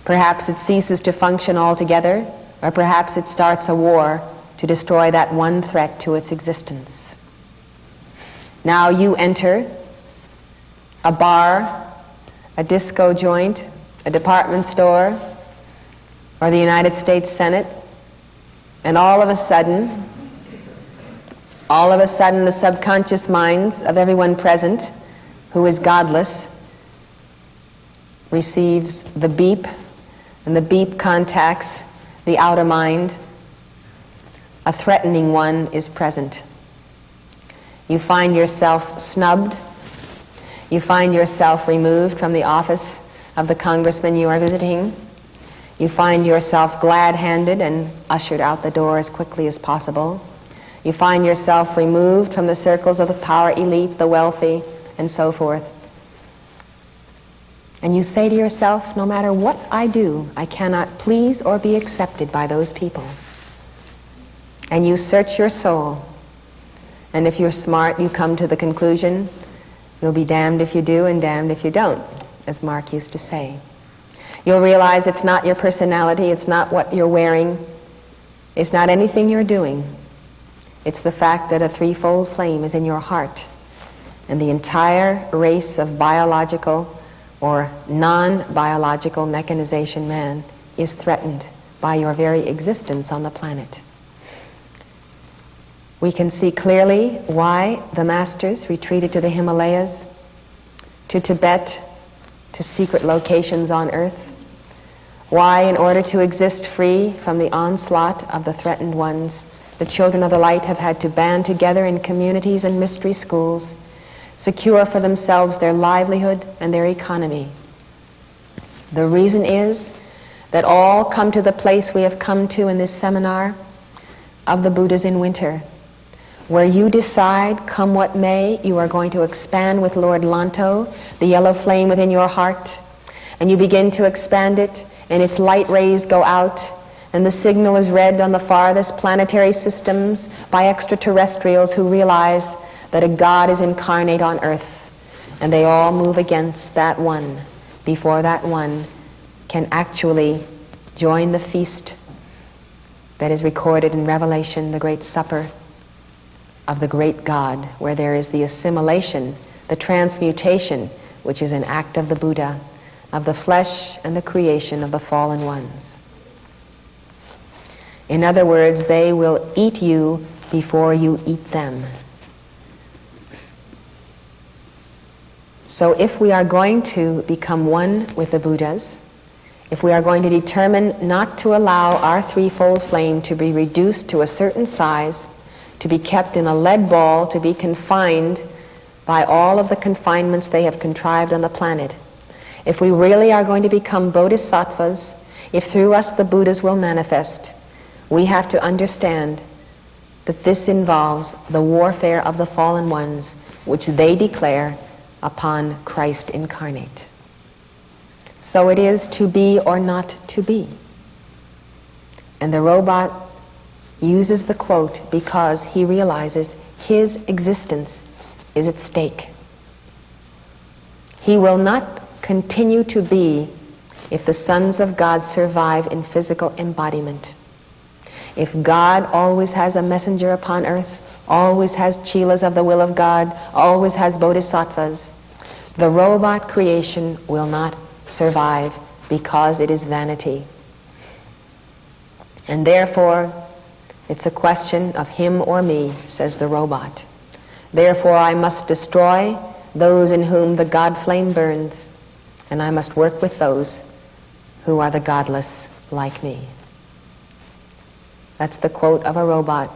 Perhaps it ceases to function altogether, or perhaps it starts a war to destroy that one threat to its existence. Now you enter a bar, a disco joint, a department store, or the United States Senate, and all of a sudden, the subconscious minds of everyone present who is godless receives the beep, and the beep contacts the outer mind. A threatening one is present. You find yourself snubbed. You find yourself removed from the office of the congressman you are visiting. You find yourself glad-handed and ushered out the door as quickly as possible. You find yourself removed from the circles of the power elite, the wealthy, and so forth. And you say to yourself, no matter what I do, I cannot please or be accepted by those people. And you search your soul. And if you're smart, you come to the conclusion, you'll be damned if you do and damned if you don't, as Mark used to say. You'll realize it's not your personality, it's not what you're wearing, it's not anything you're doing. It's the fact that a threefold flame is in your heart. And the entire race of biological or non-biological mechanization man is threatened by your very existence on the planet. We can see clearly why the masters retreated to the Himalayas, to Tibet, to secret locations on earth. Why, in order to exist free from the onslaught of the threatened ones, the children of the light have had to band together in communities and mystery schools, secure for themselves their livelihood and their economy. The reason is that all come to the place we have come to in this seminar of the Buddhas in winter, where you decide, come what may, you are going to expand with Lord Lanto, the yellow flame within your heart, and you begin to expand it, and its light rays go out, and the signal is read on the farthest planetary systems by extraterrestrials who realize that a God is incarnate on earth, and they all move against that one before that one can actually join the feast that is recorded in Revelation, the great supper of the great God, where there is the assimilation, the transmutation, which is an act of the Buddha, of the flesh and the creation of the fallen ones. In other words, they will eat you before you eat them. So if we are going to become one with the Buddhas, if we are going to determine not to allow our threefold flame to be reduced to a certain size, to be kept in a lead ball, to be confined by all of the confinements they have contrived on the planet, if we really are going to become bodhisattvas, if through us the Buddhas will manifest, we have to understand that this involves the warfare of the fallen ones, which they declare upon Christ incarnate. So it is to be or not to be. And the robot uses the quote because he realizes his existence is at stake. He will not continue to be if the sons of God survive in physical embodiment. If God always has a messenger upon earth, always has chelas of the will of God, always has bodhisattvas, the robot creation will not survive because it is vanity. And therefore, it's a question of him or me, says the robot. Therefore, I must destroy those in whom the God flame burns, and I must work with those who are the godless like me. That's the quote of a robot.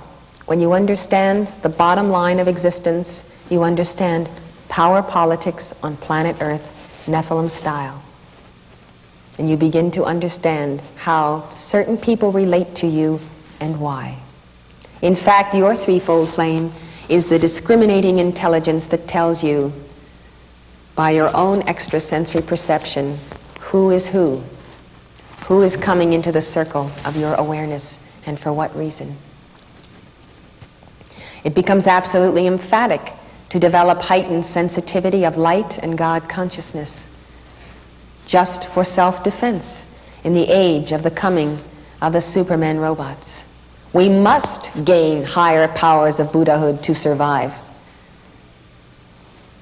When you understand the bottom line of existence, you understand power politics on planet Earth, Nephilim style. And you begin to understand how certain people relate to you and why. In fact, your threefold flame is the discriminating intelligence that tells you by your own extrasensory perception who is coming into the circle of your awareness, and for what reason. It becomes absolutely emphatic to develop heightened sensitivity of light and God consciousness, just for self-defense in the age of the coming of the Superman robots. We must gain higher powers of Buddhahood to survive,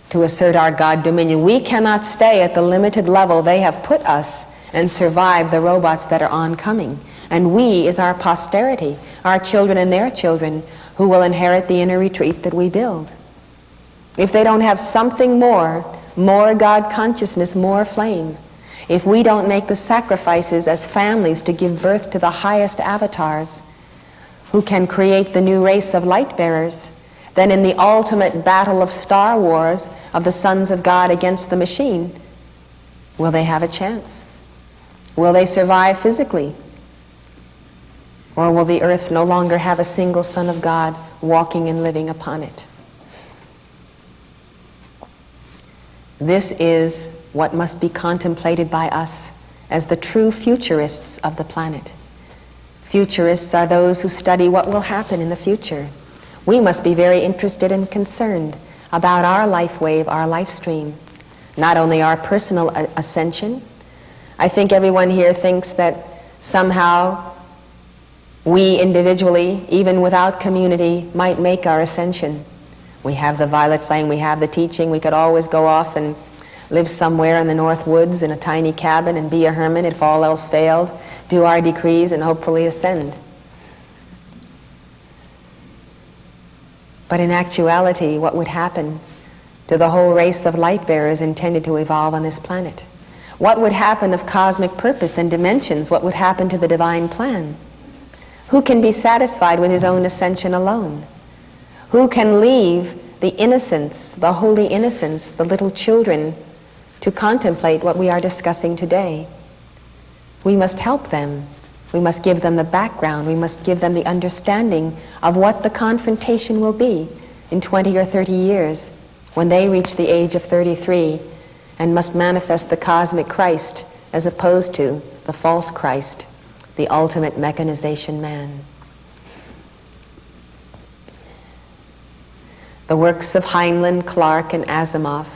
to assert our God dominion. We cannot stay at the limited level they have put us and survive the robots that are oncoming. And we is our posterity, our children and their children, who will inherit the inner retreat that we build. If they don't have something more God consciousness, more flame, if we don't make the sacrifices as families to give birth to the highest avatars who can create the new race of light bearers, then in the ultimate battle of Star Wars of the sons of God against the machine, will they have a chance? Will they survive physically? Or will the earth no longer have a single son of God walking and living upon it? This is what must be contemplated by us as the true futurists of the planet. Futurists are those who study what will happen in the future. We must be very interested and concerned about our life wave, our life stream, not only our personal ascension. I think everyone here thinks that somehow we individually, even without community, might make our ascension. We have the violet flame, we have the teaching, we could always go off and live somewhere in the North Woods in a tiny cabin and be a hermit if all else failed, do our decrees and hopefully ascend. But in actuality, what would happen to the whole race of light bearers intended to evolve on this planet? What would happen of cosmic purpose and dimensions? What would happen to the divine plan? Who can be satisfied with his own ascension alone? Who can leave the innocence, the holy innocence, the little children, to contemplate what we are discussing today? We must help them. We must give them the background. We must give them the understanding of what the confrontation will be in 20 or 30 years when they reach the age of 33 and must manifest the cosmic Christ as opposed to the false Christ, the ultimate mechanization man. The works of Heinlein, Clarke, and Asimov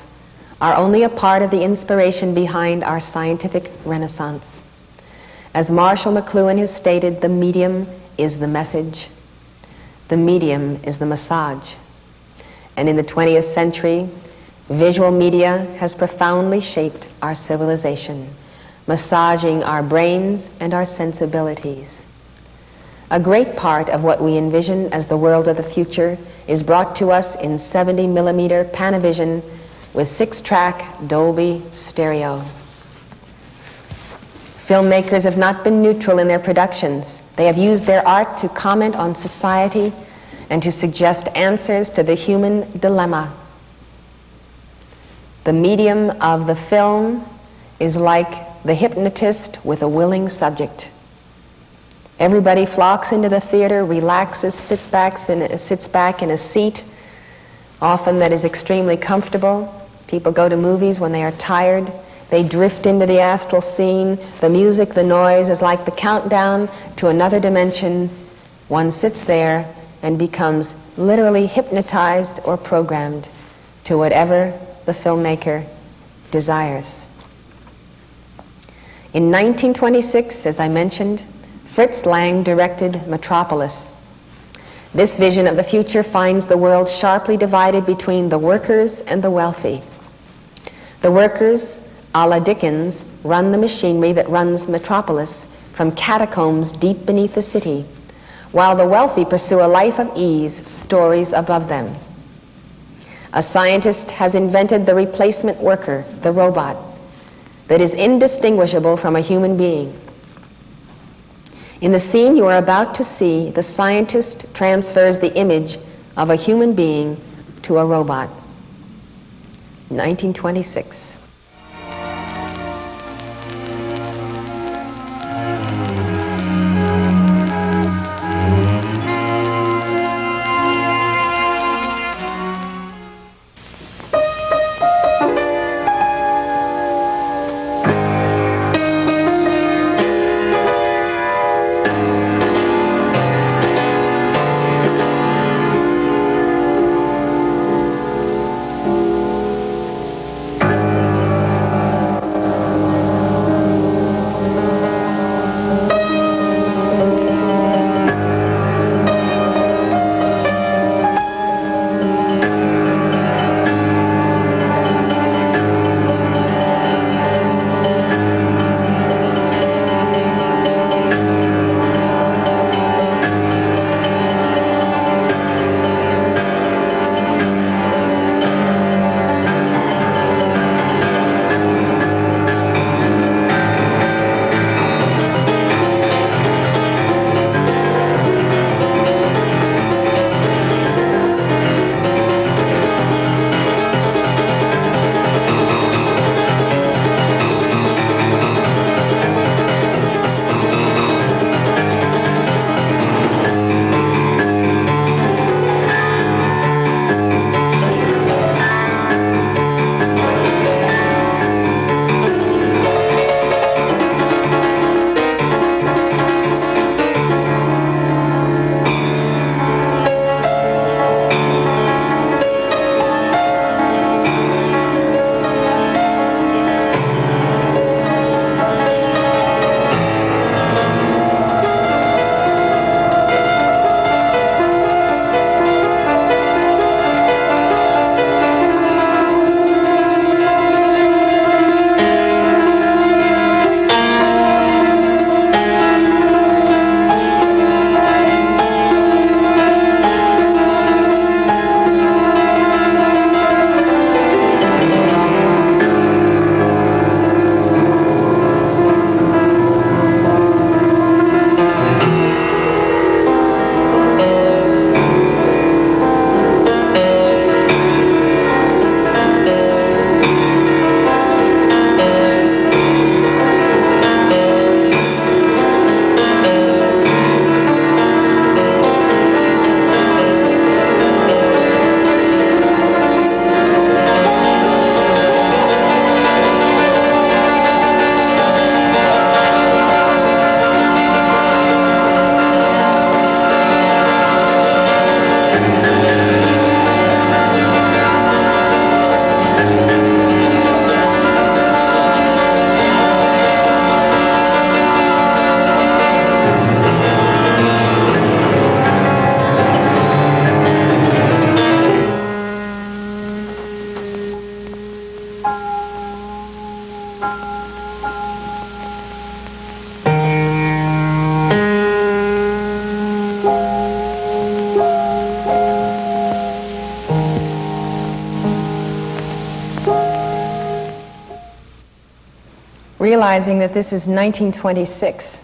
are only a part of the inspiration behind our scientific renaissance. As Marshall McLuhan has stated, the medium is the message. The medium is the massage. And in the 20th century, visual media has profoundly shaped our civilization, massaging our brains and our sensibilities. A great part of what we envision as the world of the future is brought to us in 70mm Panavision with 6-track Dolby stereo. Filmmakers have not been neutral in their productions. They have used their art to comment on society and to suggest answers to the human dilemma. The medium of the film is like the hypnotist with a willing subject. Everybody flocks into the theater, relaxes, sits back in a seat, often that is extremely comfortable. People go to movies when they are tired. They drift into the astral scene. The music, the noise is like the countdown to another dimension. One sits there and becomes literally hypnotized or programmed to whatever the filmmaker desires. In 1926, as I mentioned, Fritz Lang directed Metropolis. This vision of the future finds the world sharply divided between the workers and the wealthy. The workers, a la Dickens, run the machinery that runs Metropolis from catacombs deep beneath the city, while the wealthy pursue a life of ease, stories above them. A scientist has invented the replacement worker, the robot, that is indistinguishable from a human being. In the scene you are about to see, the scientist transfers the image of a human being to a robot. 1926. realizing that this is 1926.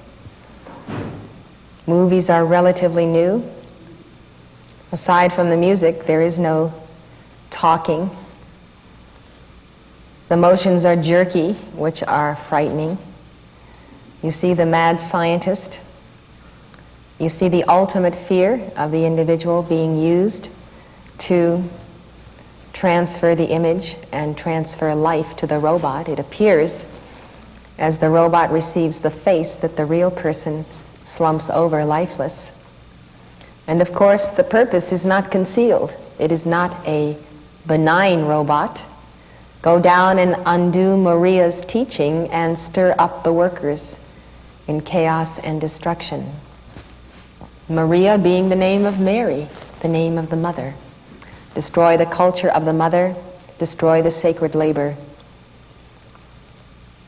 Movies are relatively new. Aside from the music, there is no talking. The motions are jerky, which are frightening. You see the mad scientist. You see the ultimate fear of the individual being used to transfer the image and transfer life to the robot. It appears, as the robot receives the face, that the real person slumps over lifeless. And of course, the purpose is not concealed. It is not a benign robot. Go down and undo Maria's teaching and stir up the workers in chaos and destruction. Maria being the name of Mary, the name of the mother. Destroy the culture of the mother, destroy the sacred labor.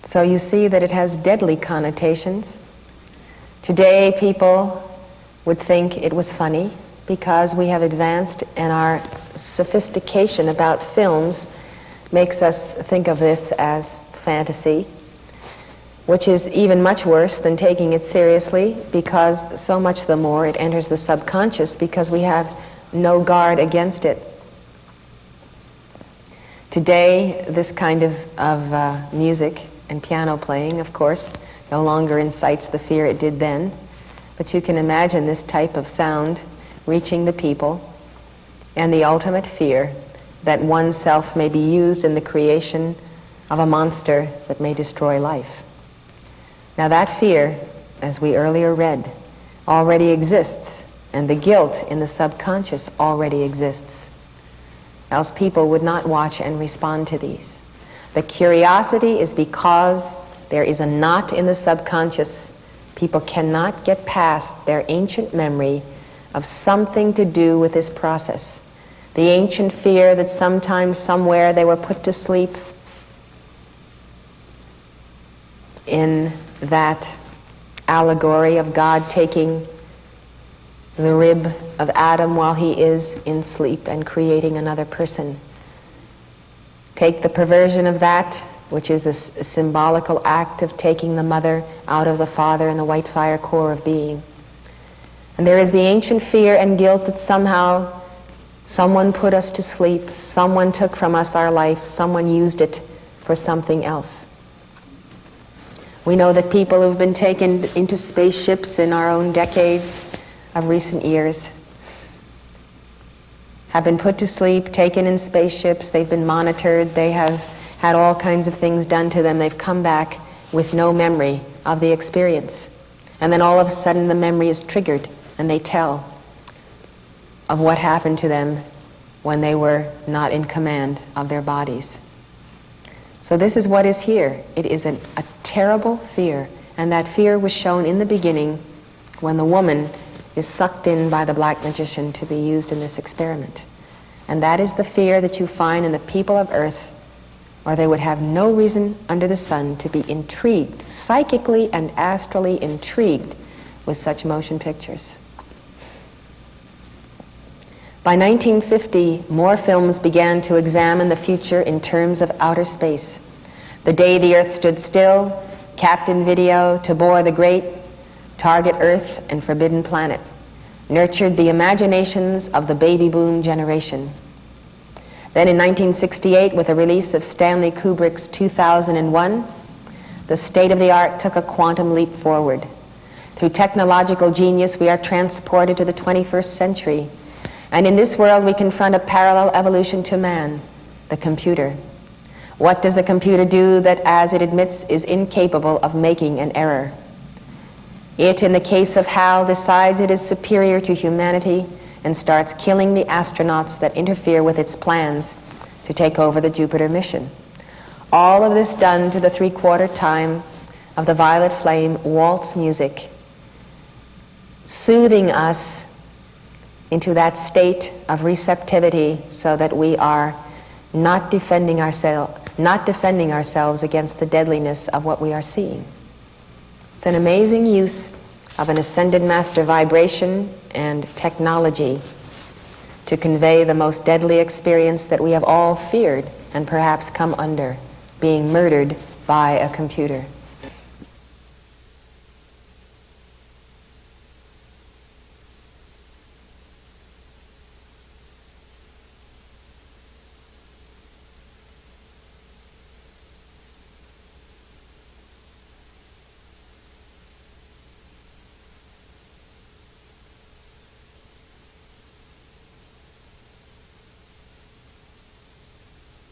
So you see that it has deadly connotations. Today, people would think it was funny because we have advanced and our sophistication about films makes us think of this as fantasy, which is even much worse than taking it seriously, because so much the more it enters the subconscious because we have no guard against it. Today, this kind of music and piano playing, of course, no longer incites the fear it did then, but you can imagine this type of sound reaching the people and the ultimate fear that oneself may be used in the creation of a monster that may destroy life. Now that fear, as we earlier read, already exists, and the guilt in the subconscious already exists. Else people would not watch and respond to these. The curiosity is because there is a knot in the subconscious. People cannot get past their ancient memory of something to do with this process. The ancient fear that sometime, somewhere, they were put to sleep in that allegory of God taking the rib of Adam while he is in sleep and creating another person. Take the perversion of that, which is a symbolical act of taking the mother out of the father and the white fire core of being. And there is the ancient fear and guilt that somehow someone put us to sleep, someone took from us our life, someone used it for something else. We know that people who've been taken into spaceships in our own decades of recent years have been put to sleep, taken in spaceships, they've been monitored, they have had all kinds of things done to them, they've come back with no memory of the experience. And then all of a sudden the memory is triggered and they tell of what happened to them when they were not in command of their bodies. So this is what is here. It is a terrible fear, and that fear was shown in the beginning when the woman is sucked in by the black magician to be used in this experiment. And that is the fear that you find in the people of Earth, or they would have no reason under the sun to be intrigued, psychically and astrally intrigued with such motion pictures. By 1950, more films began to examine the future in terms of outer space. The Day the Earth Stood Still, Captain Video, Tabor the Great, Target Earth, and Forbidden Planet nurtured the imaginations of the baby boom generation. Then in 1968, with the release of Stanley Kubrick's 2001, the state of the art took a quantum leap forward. Through technological genius, we are transported to the 21st century. And in this world, we confront a parallel evolution to man, the computer. What does a computer do that, as it admits, is incapable of making an error? It, in the case of HAL, decides it is superior to humanity and starts killing the astronauts that interfere with its plans to take over the Jupiter mission. All of this done to the 3/4 time of the Violet Flame waltz music, soothing us into that state of receptivity so that we are not defending ourselves against the deadliness of what we are seeing. It's an amazing use of an ascended master vibration and technology to convey the most deadly experience that we have all feared and perhaps come under, being murdered by a computer.